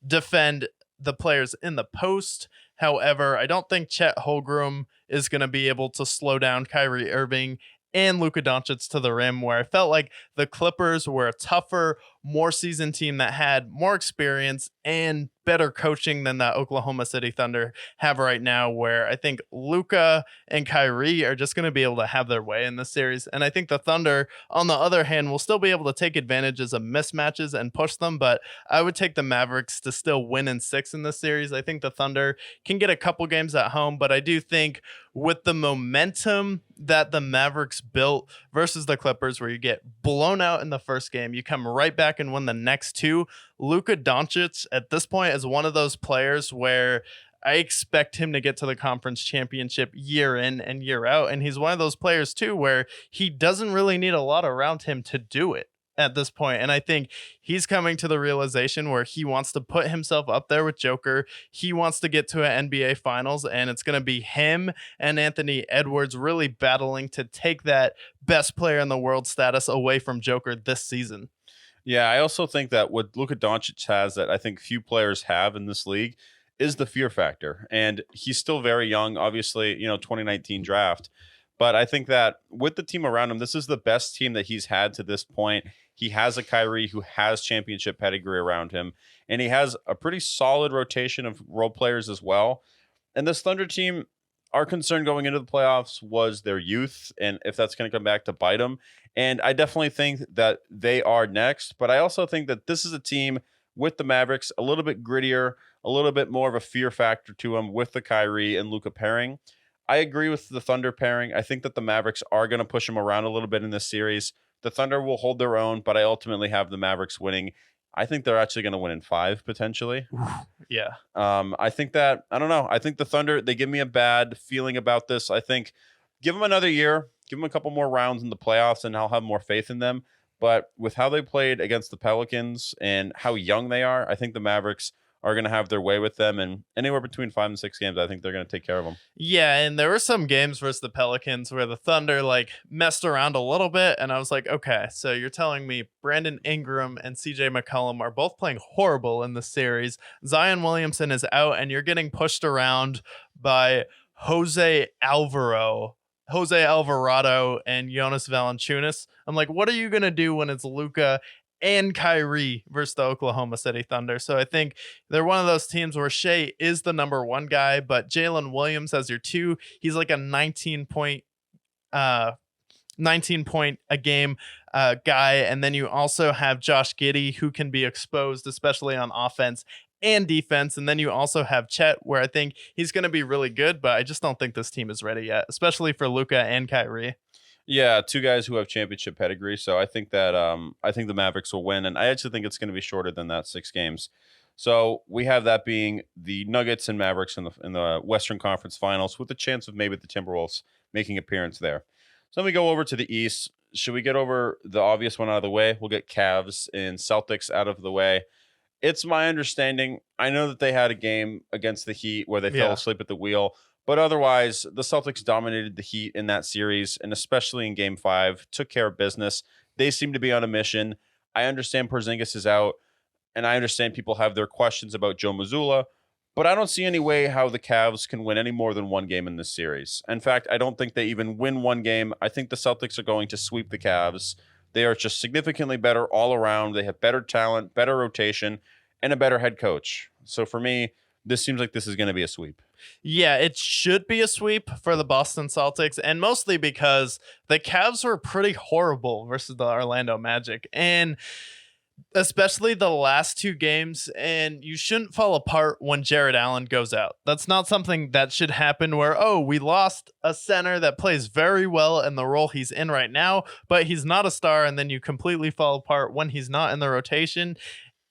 defend the players in the post. However, I don't think Chet Holmgren is going to be able to slow down Kyrie Irving and Luka Doncic to the rim, where I felt like the Clippers were a tougher, more seasoned team that had more experience and better coaching than the Oklahoma City Thunder have right now, where I think Luka and Kyrie are just going to be able to have their way in this series. And I think the Thunder, on the other hand, will still be able to take advantages of mismatches and push them, but I would take the Mavericks to still win in 6 in this series. I think the Thunder can get a couple games at home, but I do think with the momentum that the Mavericks built versus the Clippers, where you get blown out in the first game, you come right back and win the next 2. Luka Doncic at this point is one of those players where I expect him to get to the conference championship year in and year out. And he's one of those players too, where he doesn't really need a lot around him to do it at this point. And I think he's coming to the realization where he wants to put himself up there with Joker. He wants to get to an NBA finals, and it's going to be him and Anthony Edwards really battling to take that best player in the world status away from Joker this season. Yeah, I also think that what Luka Doncic has that I think few players have in this league is the fear factor. And he's still very young, obviously, 2019 draft. But I think that with the team around him, this is the best team that he's had to this point. He has a Kyrie who has championship pedigree around him, and he has a pretty solid rotation of role players as well. And this Thunder team, our concern going into the playoffs was their youth and if that's going to come back to bite them. And I definitely think that they are next. But I also think that this is a team with the Mavericks, a little bit grittier, a little bit more of a fear factor to them with the Kyrie and Luka pairing. I agree with the Thunder pairing. I think that the Mavericks are going to push them around a little bit in this series. The Thunder will hold their own, but I ultimately have the Mavericks winning. I think they're actually going to win in 5 potentially. Yeah. I think that, I don't know. I think the Thunder, they give me a bad feeling about this. I think give them another year, give them a couple more rounds in the playoffs, and I'll have more faith in them. But with how they played against the Pelicans and how young they are, I think the Mavericks are going to have their way with them. And anywhere between 5 and 6 games, I think they're going to take care of them. Yeah, and there were some games versus the Pelicans where the Thunder messed around a little bit, and I was like, okay, so you're telling me Brandon Ingram and CJ McCollum are both playing horrible in the series. Zion Williamson is out, and you're getting pushed around by Jose Alvarado and Jonas Valanciunas. I'm like, what are you going to do when it's Luka and Kyrie versus the Oklahoma City Thunder? So I think they're one of those teams where Shea is the number 1 guy, but Jalen Williams as your 2, he's like a 19 point a game guy. And then you also have Josh Giddey, who can be exposed, especially on offense and defense. And then you also have Chet, where I think he's going to be really good, but I just don't think this team is ready yet, especially for Luka and Kyrie. Yeah, 2 guys who have championship pedigree. So I think that I think the Mavericks will win, and I actually think it's going to be shorter than that, 6 games. So we have that being the Nuggets and Mavericks in the Western Conference Finals, with the chance of maybe the Timberwolves making appearance there. So then we go over to the East. Should we get over the obvious one out of the way? We'll get Cavs and Celtics out of the way. It's my understanding, I know that they had a game against the Heat where they fell asleep at the wheel. But otherwise, the Celtics dominated the Heat in that series, and especially in Game 5, took care of business. They seem to be on a mission. I understand Porzingis is out, and I understand people have their questions about Joe Mazzulla, But I don't see any way how the Cavs can win any more than one game in this series. In fact, I don't think they even win one game. I think the Celtics are going to sweep the Cavs. They are just significantly better all around. They have better talent, better rotation, and a better head coach. So for me, this seems like this is going to be a sweep. Yeah, it should be a sweep for the Boston Celtics, and mostly because the Cavs were pretty horrible versus the Orlando Magic. And especially the last two games, and you shouldn't fall apart when Jared Allen goes out. That's not something that should happen where, oh, we lost a center that plays very well in the role he's in right now, but he's not a star, and then you completely fall apart when he's not in the rotation.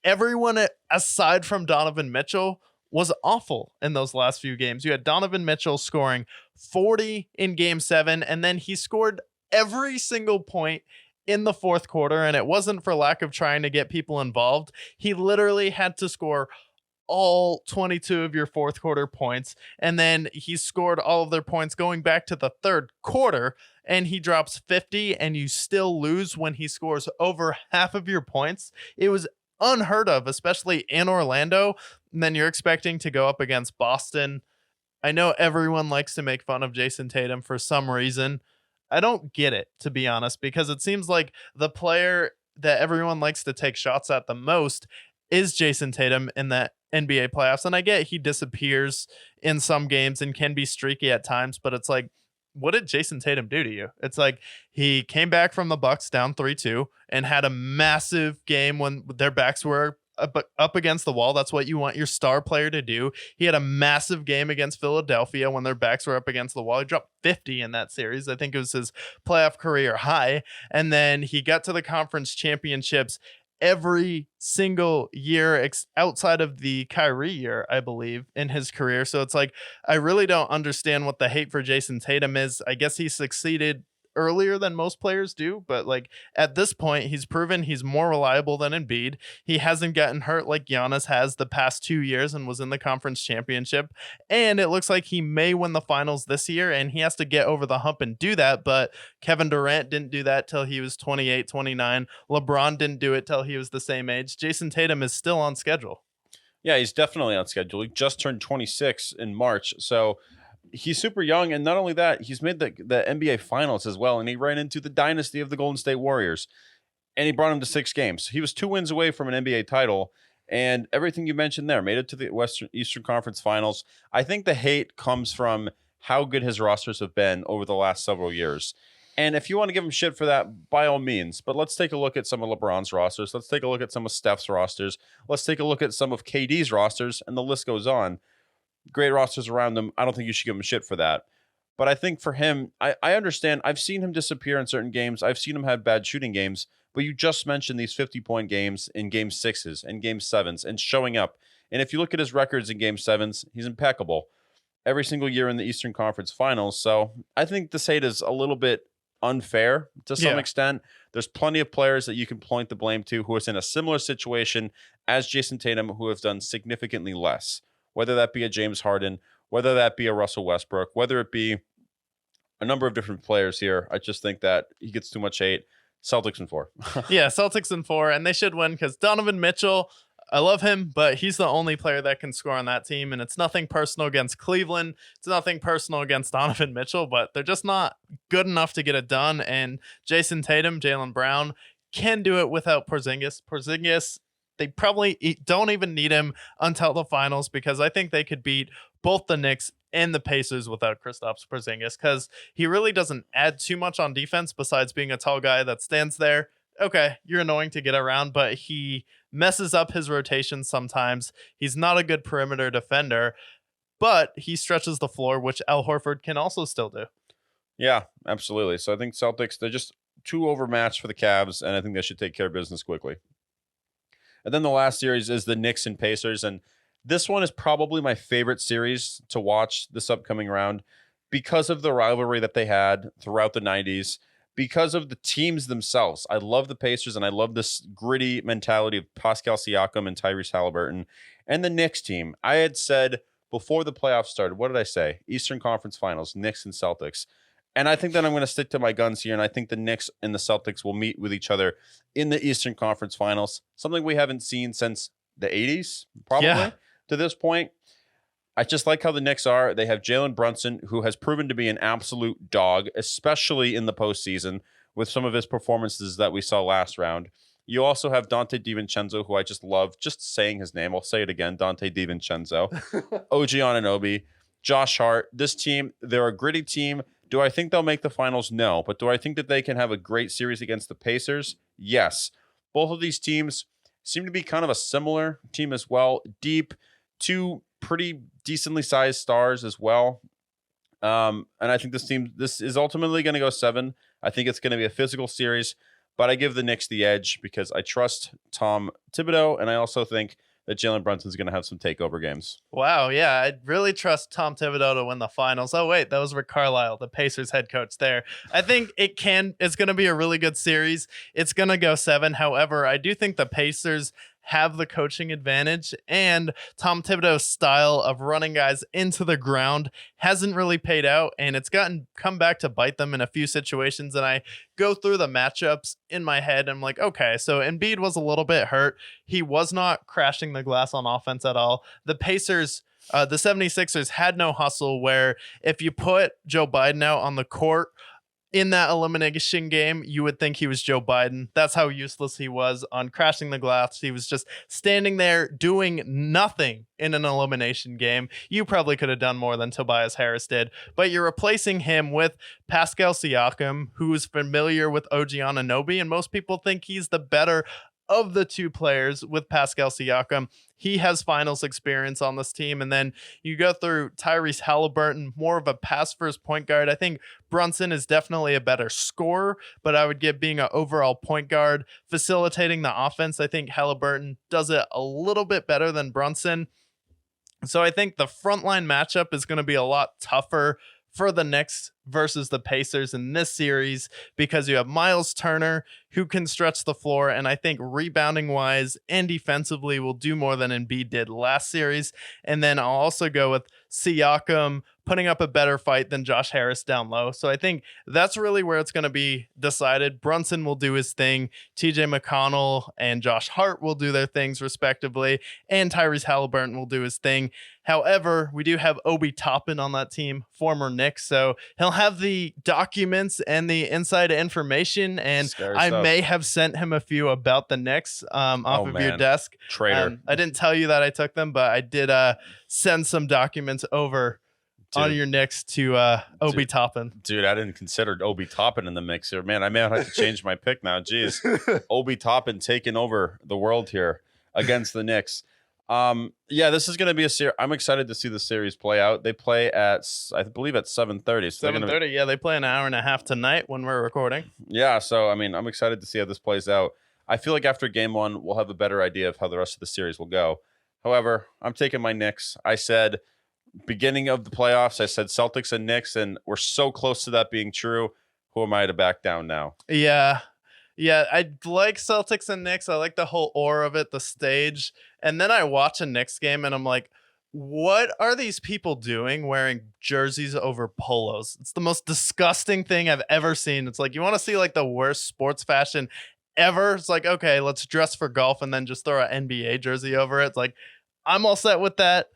Everyone aside from Donovan Mitchell was awful in those last few games. You had Donovan Mitchell scoring 40 in game 7, and then he scored every single point in the fourth quarter, and it wasn't for lack of trying to get people involved. He literally had to score all 22 of your fourth quarter points, and then he scored all of their points going back to the third quarter, and he drops 50, and you still lose when he scores over half of your points. It was unheard of, especially in Orlando. And then you're expecting to go up against Boston. I know everyone likes to make fun of Jason Tatum for some reason. I don't get it, to be honest, because it seems like the player that everyone likes to take shots at the most is Jason Tatum in the NBA playoffs. And I get he disappears in some games and can be streaky at times, but it's like, what did Jason Tatum do to you? It's like he came back from the Bucks down 3-2 and had a massive game when their backs were up against the wall. That's what you want your star player to do. He had a massive game against Philadelphia when their backs were up against the wall. He dropped 50 in that series. I think it was his playoff career high. And then he got to the conference championships every single year outside of the Kyrie year, I believe, in his career. So it's like, I really don't understand what the hate for Jason Tatum is. I guess he succeeded earlier than most players do, but like at this point, he's proven he's more reliable than Embiid. He hasn't gotten hurt like Giannis has the past 2 years and was in the conference championship. And it looks like he may win the finals this year, and he has to get over the hump and do that. But Kevin Durant didn't do that till he was 28, 29. LeBron didn't do it till he was the same age. Jason Tatum is still on schedule. Yeah, he's definitely on schedule. He just turned 26 in March. So he's super young, and not only that, he's made the NBA Finals as well, and he ran into the dynasty of the Golden State Warriors, and he brought him to 6 games. He was 2 wins away from an NBA title, and everything you mentioned there made it to the Eastern Conference Finals. I think the hate comes from how good his rosters have been over the last several years. And if you want to give him shit for that, by all means. But let's take a look at some of LeBron's rosters. Let's take a look at some of Steph's rosters. Let's take a look at some of KD's rosters, and the list goes on. Great rosters around them. I don't think you should give him shit for that. But I think for him, I understand. I've seen him disappear in certain games. I've seen him have bad shooting games. But you just mentioned these 50-point games in game 6s and game 7s and showing up. And if you look at his records in game 7s, he's impeccable every single year in the Eastern Conference Finals. So I think this hate is a little bit unfair to some extent. There's plenty of players that you can point the blame to who is in a similar situation as Jason Tatum who have done significantly less. Whether that be a James Harden, whether that be a Russell Westbrook, whether it be a number of different players here. I just think that he gets too much hate. Celtics in 4. Yeah, Celtics in 4, and they should win because Donovan Mitchell, I love him, but he's the only player that can score on that team, and it's nothing personal against Cleveland. It's nothing personal against Donovan Mitchell, but they're just not good enough to get it done, and Jason Tatum, Jaylen Brown can do it without Porzingis. Porzingis, they probably don't even need him until the finals because I think they could beat both the Knicks and the Pacers without Kristaps Porzingis because he really doesn't add too much on defense besides being a tall guy that stands there. Okay, you're annoying to get around, but he messes up his rotation sometimes. He's not a good perimeter defender, but he stretches the floor, which Al Horford can also still do. Yeah, absolutely. So I think Celtics, they're just too overmatched for the Cavs, and I think they should take care of business quickly. And then the last series is the Knicks and Pacers. And this one is probably my favorite series to watch this upcoming round because of the rivalry that they had throughout the 90s, because of the teams themselves. I love the Pacers, and I love this gritty mentality of Pascal Siakam and Tyrese Halliburton. And the Knicks team, I had said before the playoffs started, what did I say? Eastern Conference Finals, Knicks and Celtics. And I think that I'm going to stick to my guns here, and I think the Knicks and the Celtics will meet with each other in the Eastern Conference Finals, something we haven't seen since the 80s, probably, to this point. I just like how the Knicks are. They have Jalen Brunson, who has proven to be an absolute dog, especially in the postseason with some of his performances that we saw last round. You also have Dante DiVincenzo, who I just love just saying his name. I'll say it again, Dante DiVincenzo. OG Anunoby, Josh Hart. This team, they're a gritty team. Do I think they'll make the finals? No. But do I think that they can have a great series against the Pacers? Yes. Both of these teams seem to be kind of a similar team as well. Deep, two pretty decently sized stars as well. And I think this is ultimately going to go 7. I think it's going to be a physical series, but I give the Knicks the edge because I trust Tom Thibodeau, and I also think that Jalen Brunson's going to have some takeover games. Wow, yeah, I really trust Tom Thibodeau to win the finals. Oh wait, that was Rick Carlisle, the Pacers head coach there. I think it's going to be a really good series. It's going to go 7. However, I do think the Pacers have the coaching advantage, and Tom Thibodeau's style of running guys into the ground hasn't really paid out, and it's come back to bite them in a few situations. And I go through the matchups in my head, and I'm like, okay, so Embiid was a little bit hurt. He was not crashing the glass on offense at all. The 76ers had no hustle, where if you put Joe Biden out on the court in that elimination game, you would think he was Joe Biden. That's how useless he was on crashing the glass. He was just standing there doing nothing in an elimination game. You probably could have done more than Tobias Harris did, but you're replacing him with Pascal Siakam, who is familiar with OG Anunoby, and most people think he's the better of the two players with Pascal Siakam. He has finals experience on this team. And then you go through Tyrese Halliburton, more of a pass-first point guard. I think Brunson is definitely a better scorer, but I would give being an overall point guard, facilitating the offense. I think Halliburton does it a little bit better than Brunson. So I think the frontline matchup is going to be a lot tougher for the Knicks versus the Pacers in this series, because you have Miles Turner, who can stretch the floor, and I think rebounding wise and defensively will do more than Embiid did last series. And then I'll also go with Siakam putting up a better fight than Josh Harris down low. So I think that's really where it's going to be decided. Brunson will do his thing. TJ McConnell and Josh Hart will do their things respectively, and Tyrese Halliburton will do his thing. However, we do have Obi Toppin on that team, former Knicks, so he'll have the documents and the inside information, and Scary I stuff. may have sent him a few about the Knicks off of your Man. desk. Traitor. I didn't tell you that I took them, but I did send some documents over on your Knicks to Obi Toppin. Dude, I didn't consider Obi Toppin in the mix here. Man, I may have to change my pick now. Jeez. Obi Toppin taking over the world here against the Knicks. Yeah, this is going to be a series. I'm excited to see the series play out. They play at, I believe, at 7:30. So 7:30, yeah, they play an hour and a half tonight when we're recording. Yeah, so, I mean, I'm excited to see how this plays out. I feel like after game 1, we'll have a better idea of how the rest of the series will go. However, I'm taking my Knicks. I said, beginning of the playoffs, I said Celtics and Knicks, and we're so close to that being true. Who am I to back down now? Yeah, I like Celtics and Knicks. I like the whole aura of it, the stage. And then I watch a Knicks game and I'm like, what are these people doing wearing jerseys over polos? It's the most disgusting thing I've ever seen. It's like, you want to see like the worst sports fashion ever? It's like, okay, let's dress for golf and then just throw an NBA jersey over it. It's like, I'm all set with that.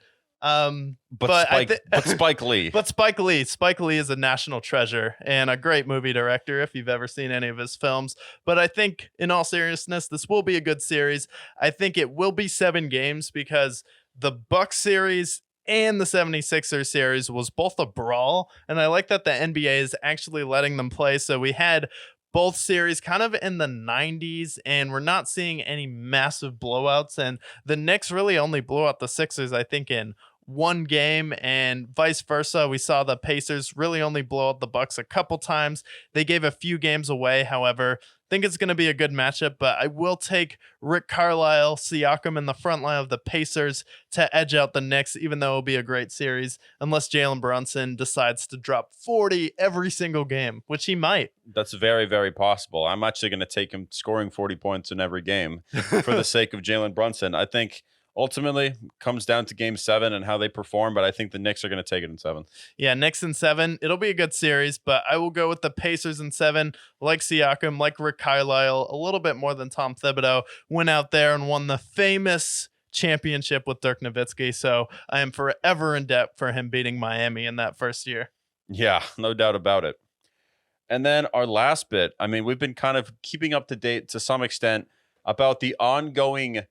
But Spike Lee. But Spike Lee is a national treasure and a great movie director if you've ever seen any of his films. But I think in all seriousness, this will be a good series. I think it will be 7 games because the Bucks series and the 76ers series was both a brawl. And I like that the NBA is actually letting them play. So we had both series kind of in the 90s, and we're not seeing any massive blowouts. And the Knicks really only blew out the Sixers, I think, in 1 game, and vice versa. We saw the Pacers really only blow out the Bucks a couple times. They gave a few games away. However, I think it's going to be a good matchup, but I will take Rick Carlisle, Siakam in the front line of the Pacers to edge out the Knicks, even though it'll be a great series, unless Jalen Brunson decides to drop 40 every single game, which he might. That's very, very possible. I'm actually going to take him scoring 40 points in every game for the sake of Jalen Brunson. I think ultimately comes down to game 7 and how they perform, but I think the Knicks are going to take it in 7. Yeah, Knicks in 7. It'll be a good series, but I will go with the Pacers in 7. Like Siakam, like Rick Carlisle, a little bit more than Tom Thibodeau, went out there and won the famous championship with Dirk Nowitzki. So I am forever in debt for him beating Miami in that first year. Yeah, no doubt about it. And then our last bit, I mean, we've been kind of keeping up to date to some extent about the ongoing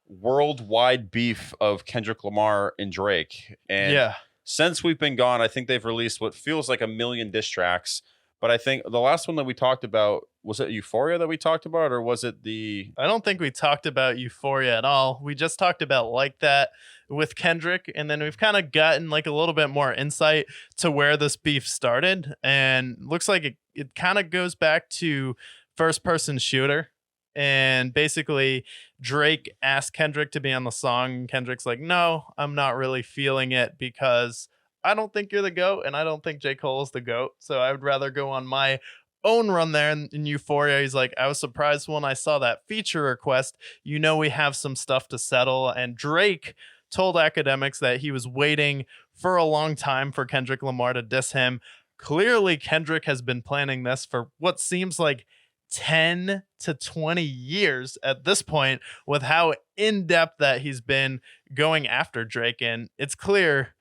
worldwide beef of Kendrick Lamar and Drake. And Yeah. since we've been gone, I think they've released what feels like a million diss tracks. But I think the last one that we talked about, was it Euphoria that we talked about, or was it the... I don't think we talked about Euphoria at all. We just talked about Like That with Kendrick, and then we've kind of gotten like a little bit more insight to where this beef started. And looks like it kind of goes back to first person shooter. And basically, Drake asked Kendrick to be on the song. And Kendrick's like, no, I'm not really feeling it because I don't think you're the GOAT, and I don't think J. Cole is the GOAT. So I would rather go on my own run there in Euphoria. He's like, I was surprised when I saw that feature request. You know, we have some stuff to settle. And Drake told academics that he was waiting for a long time for Kendrick Lamar to diss him. Clearly, Kendrick has been planning this for what seems like 10 to 20 years at this point, with how in-depth that he's been going after Drake. And it's clear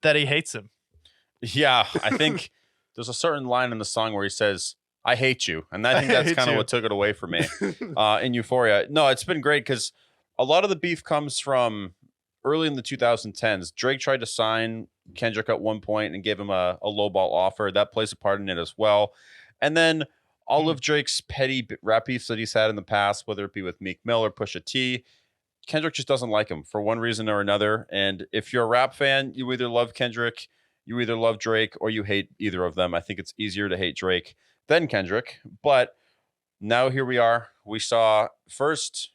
that he hates him. Yeah, I think there's a certain line in the song where he says, I hate you. And I think that's kind of what took it away from me in Euphoria. No, it's been great because a lot of the beef comes from early in the 2010s. Drake tried to sign Kendrick at one point and gave him a lowball offer. That plays a part in it as well. And then all of Drake's petty rap beefs that he's had in the past, whether it be with Meek Mill or Pusha T, Kendrick just doesn't like him for one reason or another. And if you're a rap fan, you either love Kendrick, you either love Drake, or you hate either of them. I think it's easier to hate Drake than Kendrick. But now here we are. We saw first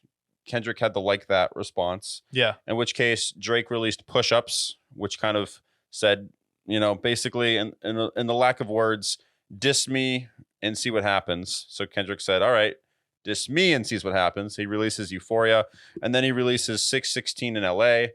Kendrick had the Like That response. Yeah. In which case Drake released Push Ups, which kind of said, you know, basically in the lack of words, diss me and see what happens. So Kendrick said, all right, diss me and sees what happens. He releases Euphoria, and then he releases 616 in LA.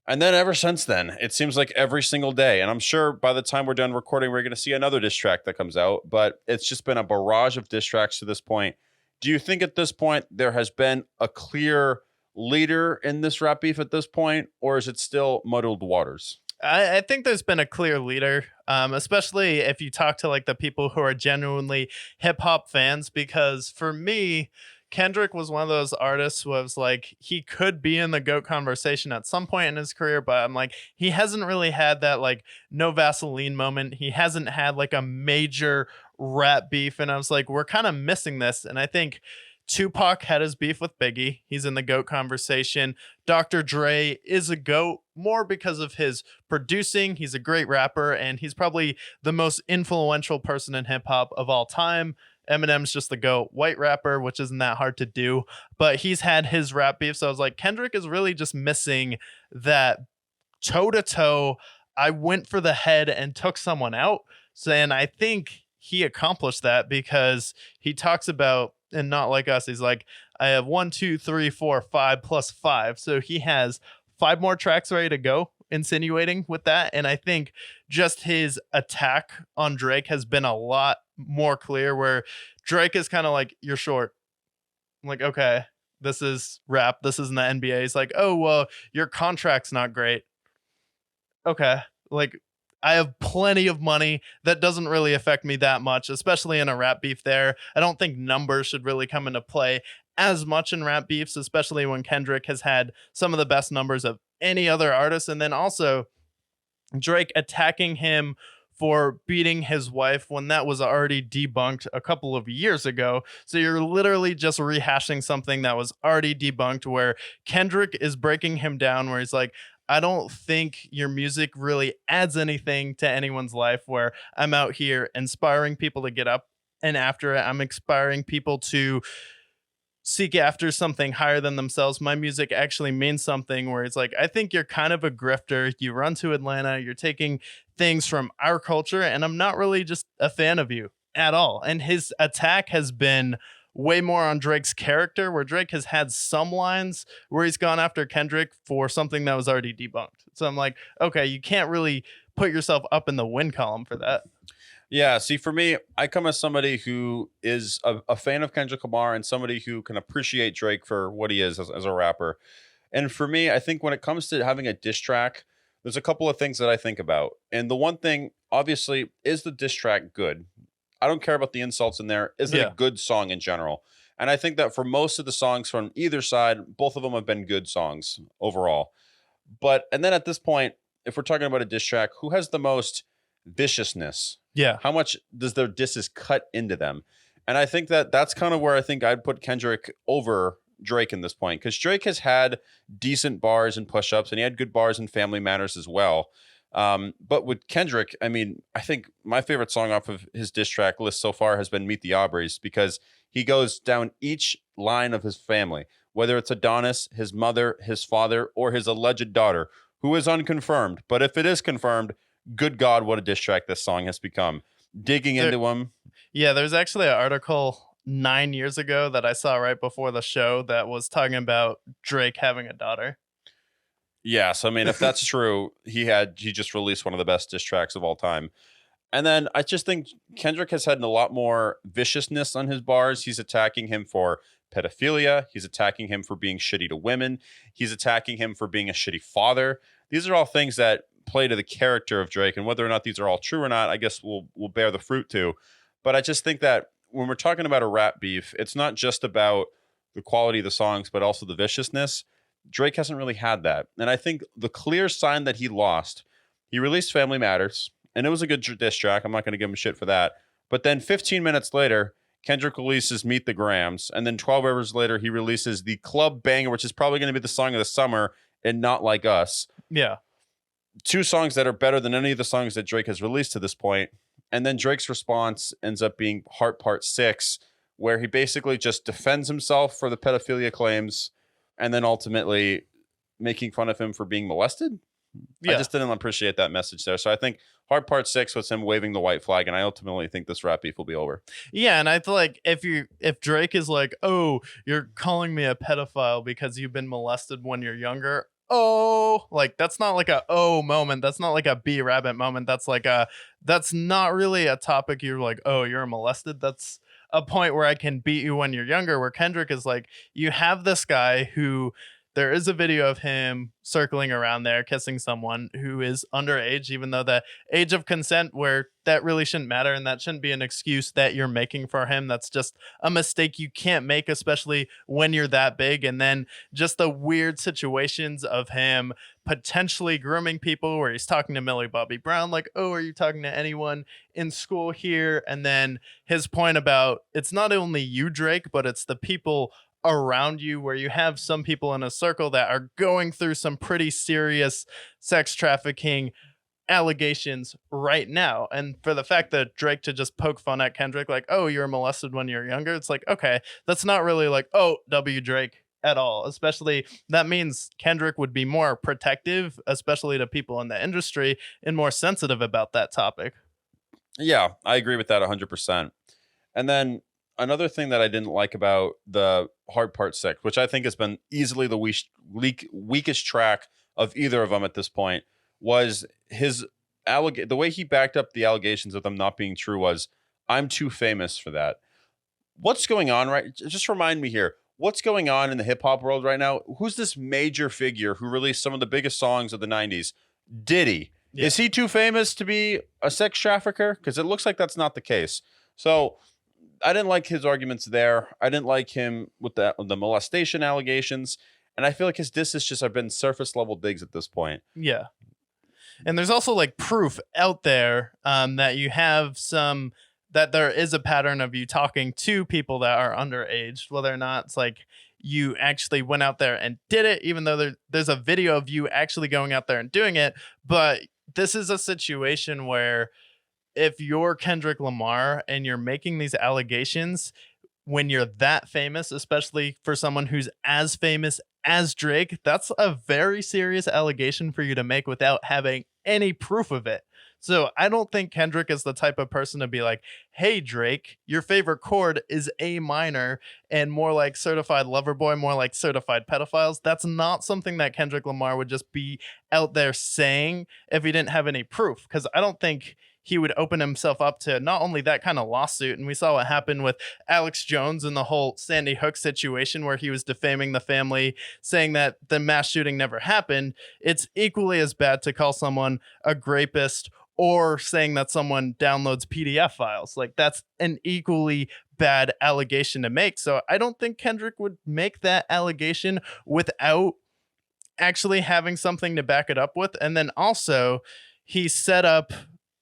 And then ever since then, it seems like every single day. And I'm sure by the time we're done recording, we're going to see another diss track that comes out. But it's just been a barrage of diss tracks to this point. Do you think at this point there has been a clear leader in this rap beef at this point, or is it still muddled waters? I think there's been a clear leader, especially if you talk to like the people who are genuinely hip hop fans, because for me, Kendrick was one of those artists who was like, he could be in the GOAT conversation at some point in his career, but I'm like, he hasn't really had that like no Vaseline moment. He hasn't had like a major rap beef. And I was like, we're kind of missing this. And I think Tupac had his beef with Biggie. He's in the GOAT conversation. Dr. Dre is a GOAT more because of his producing. He's a great rapper, and he's probably the most influential person in hip hop of all time. Eminem's just the GOAT white rapper, which isn't that hard to do, but he's had his rap beef. So I was like, Kendrick is really just missing that toe to toe. I went for the head and took someone out. So, and I think he accomplished that because he talks about, and not like us, he's like, I have 1, 2, 3, 4, 5 plus 5. So he has 5 more tracks ready to go, insinuating with that. And I think just his attack on Drake has been a lot more clear, where Drake is kind of like, you're short. I'm like, okay, this is rap. This isn't the NBA. He's like, oh, well, your contract's not great. Okay. Like, I have plenty of money. That doesn't really affect me that much, especially in a rap beef there. I don't think numbers should really come into play as much in rap beefs, especially when Kendrick has had some of the best numbers of any other artist. And then also Drake attacking him for beating his wife when that was already debunked a couple of years ago. So you're literally just rehashing something that was already debunked, where Kendrick is breaking him down, where he's like, I don't think your music really adds anything to anyone's life, where I'm out here inspiring people to get up and after it. I'm inspiring people to seek after something higher than themselves. My music actually means something, where it's like, I think you're kind of a grifter. You run to Atlanta. You're taking things from our culture, and I'm not really just a fan of you at all. And his attack has been way more on Drake's character, where Drake has had some lines where he's gone after Kendrick for something that was already debunked. So I'm like, okay, you can't really put yourself up in the win column for that. Yeah, see, for me, I come as somebody who is a fan of Kendrick Lamar and somebody who can appreciate Drake for what he is as a rapper. And for me, I think when it comes to having a diss track, there's a couple of things that I think about. And the one thing, obviously, is the diss track good? I don't care about the insults in there. Is it a Yeah. good song in general? And I think that for most of the songs from either side, both of them have been good songs overall. But, and then at this point, if we're talking about a diss track, who has the most viciousness? Yeah. How much does their disses cut into them? And I think that that's kind of where I think I'd put Kendrick over Drake in this point, because Drake has had decent bars and push-ups, and he had good bars in Family Matters as well. But with Kendrick, I mean, I think my favorite song off of his diss track list so far has been Meet the Aubreys, because he goes down each line of his family, whether it's Adonis, his mother, his father, or his alleged daughter, who is unconfirmed. But if it is confirmed, good God, what a diss track this song has become. Digging There- into him. Yeah, there's actually an article 9 years ago that I saw right before the show that was talking about Drake having a daughter. Yes, I mean, if that's true, he just released one of the best diss tracks of all time. And then I just think Kendrick has had a lot more viciousness on his bars. He's attacking him for pedophilia. He's attacking him for being shitty to women. He's attacking him for being a shitty father. These are all things that play to the character of Drake, and whether or not these are all true or not, I guess we'll bear the fruit to. But I just think that when we're talking about a rap beef, it's not just about the quality of the songs, but also the viciousness. Drake hasn't really had that. And I think the clear sign that he lost, he released Family Matters, and it was a good diss track. I'm not going to give him shit for that. But then 15 minutes later, Kendrick releases Meet the Grams. And then 12 hours later, he releases the club banger, which is probably going to be the song of the summer, and Not Like Us. Yeah. Two songs that are better than any of the songs that Drake has released to this point. And then Drake's response ends up being Heart Part 6, where he basically just defends himself for the pedophilia claims and then ultimately making fun of him for being molested. Yeah. I just didn't appreciate that message there. So I think Hard Part 6 was him waving the white flag, and I ultimately think this rap beef will be over. Yeah, and I feel like if Drake is like, "Oh, you're calling me a pedophile because you've been molested when you're younger." Oh, like that's not like a oh moment. That's not like a B rabbit moment. That's not really a topic you're like, "Oh, you're molested." That's a point where I can beat you when you're younger, where Kendrick is like, you have this guy who there is a video of him circling around there kissing someone who is underage, even though the age of consent, where that really shouldn't matter, and that shouldn't be an excuse that you're making for him. That's just a mistake you can't make, especially when you're that big. And then just the weird situations of him potentially grooming people, where he's talking to Millie Bobby Brown like, "Oh, are you talking to anyone in school here?" And then his point about it's not only you, Drake, but it's the people around you, where you have some people in a circle that are going through some pretty serious sex trafficking allegations right now. And for the fact that Drake to just poke fun at Kendrick like, "Oh, you were molested when you were younger," it's like, okay, that's not really like, oh, W Drake at all. Especially that means Kendrick would be more protective, especially to people in the industry, and more sensitive about that topic. Yeah, I agree with that 100%. And then another thing that I didn't like about the Hard Part 6, which I think has been easily the weakest track of either of them at this point, was his the way he backed up the allegations of them not being true was, "I'm too famous for that." What's going on, right? Just remind me here. What's going on in the hip hop world right now? Who's this major figure who released some of the biggest songs of the 90s? Diddy. Yeah. Is he too famous to be a sex trafficker? Because it looks like that's not the case. So I didn't like his arguments there. I didn't like him with the molestation allegations. And I feel like his disses just have been surface level digs at this point. Yeah. And there's also like proof out there that you have that there is a pattern of you talking to people that are underage, whether or not it's like you actually went out there and did it, even though there's a video of you actually going out there and doing it. But this is a situation where if you're Kendrick Lamar and you're making these allegations when you're that famous, especially for someone who's as famous as Drake, that's a very serious allegation for you to make without having any proof of it. So I don't think Kendrick is the type of person to be like, "Hey, Drake, your favorite chord is A minor," and more like Certified Lover Boy, more like Certified Pedophiles. That's not something that Kendrick Lamar would just be out there saying if he didn't have any proof. Because I don't think he would open himself up to not only that kind of lawsuit, and we saw what happened with Alex Jones and the whole Sandy Hook situation where he was defaming the family, saying that the mass shooting never happened. It's equally as bad to call someone a rapist or saying that someone downloads PDF files. Like, that's an equally bad allegation to make. So I don't think Kendrick would make that allegation without actually having something to back it up with. And then also, he set up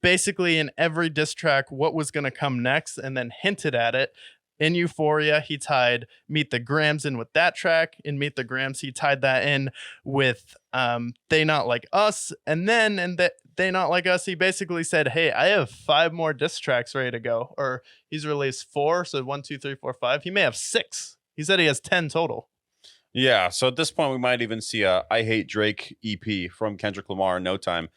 basically in every diss track what was going to come next and then hinted at it. In Euphoria, he tied Meet the Grams in with that track. In Meet the Grams, he tied that in with They Not Like Us. And then in They Not Like Us, he basically said, hey, I have 5 more diss tracks ready to go. Or he's released 4. So 1, 2, 3, 4, 5. He may have 6. He said he has 10 total. Yeah. So at this point, we might even see a I Hate Drake EP from Kendrick Lamar in no time.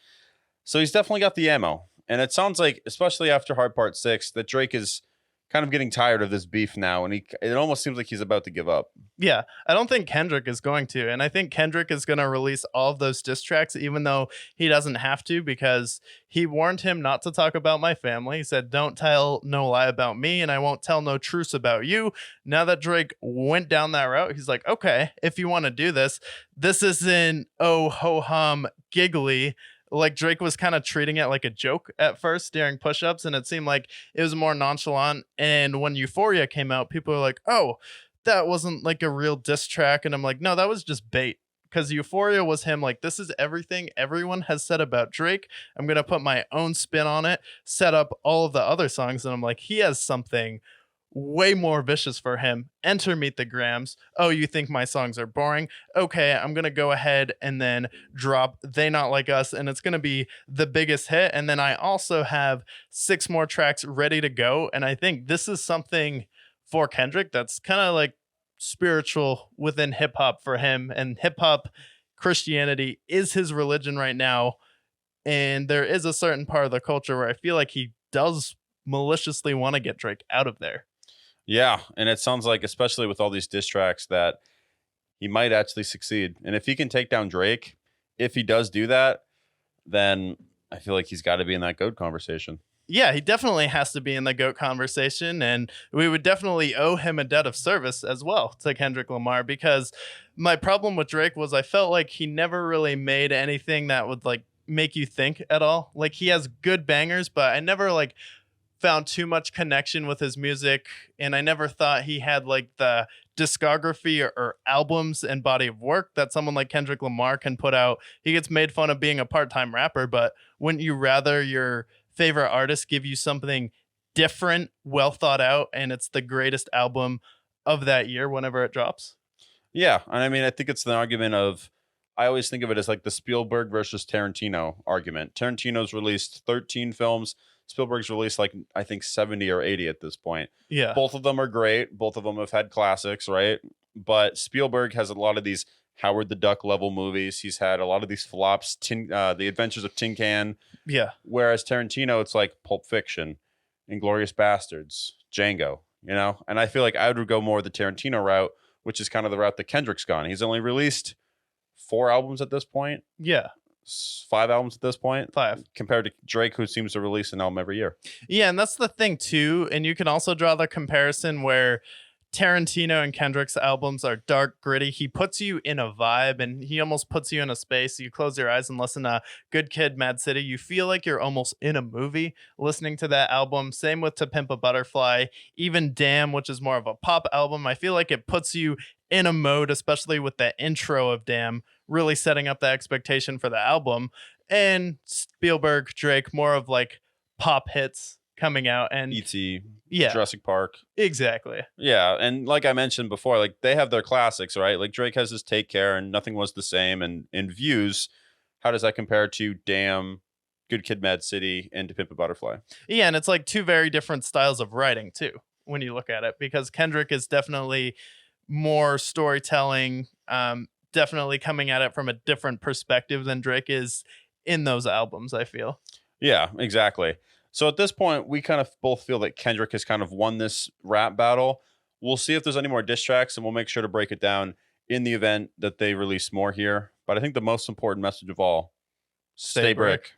So he's definitely got the ammo. And it sounds like, especially after Hard Part 6, that Drake is kind of getting tired of this beef now, and it almost seems like he's about to give up. Yeah, I don't think Kendrick is going to, and I think Kendrick is going to release all of those diss tracks, even though he doesn't have to, because he warned him not to talk about my family. He said, don't tell no lie about me, and I won't tell no truce about you. Now that Drake went down that route, he's like, okay, if you want to do this, this isn't oh ho hum giggly. Like, Drake was kind of treating it like a joke at first during push-ups, and it seemed like it was more nonchalant. And when Euphoria came out, people were like, oh, that wasn't like a real diss track. And I'm like, no, that was just bait. Because Euphoria was him like, this is everything everyone has said about Drake. I'm going to put my own spin on it, set up all of the other songs. And I'm like, he has something way more vicious for him. Enter Meet the Grams. Oh, you think my songs are boring? Okay, I'm gonna go ahead and then drop They Not Like Us, and it's gonna be the biggest hit. And then I also have 6 more tracks ready to go. And I think this is something for Kendrick that's kind of like spiritual within hip hop for him. And hip hop, Christianity is his religion right now. And there is a certain part of the culture where I feel like he does maliciously want to get Drake out of there. Yeah, and it sounds like, especially with all these diss tracks, that he might actually succeed. And if he can take down Drake, if he does do that, then I feel like he's got to be in that GOAT conversation. Yeah, he definitely has to be in the GOAT conversation, and we would definitely owe him a debt of service as well to Kendrick Lamar, because my problem with Drake was I felt like he never really made anything that would like make you think at all. Like, he has good bangers, but I never like found too much connection with his music, and I never thought he had like the discography or albums and body of work that someone like Kendrick Lamar can put out. He gets made fun of being a part-time rapper, but wouldn't you rather your favorite artist give you something different, well thought out, and it's the greatest album of that year whenever it drops? Yeah, and I mean, I think it's the argument of, I always think of it as like the Spielberg versus Tarantino argument. Tarantino's released 13 films. Spielberg's released like, I think 70 or 80 at this point. Yeah. Both of them are great. Both of them have had classics, right? But Spielberg has a lot of these Howard the Duck level movies. He's had a lot of these flops, The Adventures of Tin Can. Yeah. Whereas Tarantino, it's like Pulp Fiction, Inglourious Bastards, Django, you know? And I feel like I would go more the Tarantino route, which is kind of the route that Kendrick's gone. He's only released 4 albums at this point. Yeah. 5 albums at this point. 5. Compared to Drake, who seems to release an album every year. Yeah, and that's the thing too. And you can also draw the comparison where Tarantino and Kendrick's albums are dark, gritty. He puts you in a vibe, and he almost puts you in a space. You close your eyes and listen to Good Kid, Mad City. You feel like you're almost in a movie listening to that album. Same with To Pimp a Butterfly. Even Damn, which is more of a pop album, I feel like it puts you in a mode, especially with the intro of Damn, really setting up the expectation for the album. And Spielberg, Drake, more of like pop hits coming out, and E.T., yeah, Jurassic Park. Exactly. Yeah, and like I mentioned before, like they have their classics, right? Like Drake has his Take Care and Nothing Was the Same, and in Views, how does that compare to Damn, Good Kid, Mad City, and To Pimp a Butterfly? Yeah, and it's like 2 very different styles of writing too, when you look at it, because Kendrick is definitely more storytelling, definitely coming at it from a different perspective than Drake is in those albums, I feel. Yeah, exactly. So at this point, we kind of both feel that Kendrick has kind of won this rap battle. We'll see if there's any more diss tracks, and we'll make sure to break it down in the event that they release more here. But I think the most important message of all, stay brick.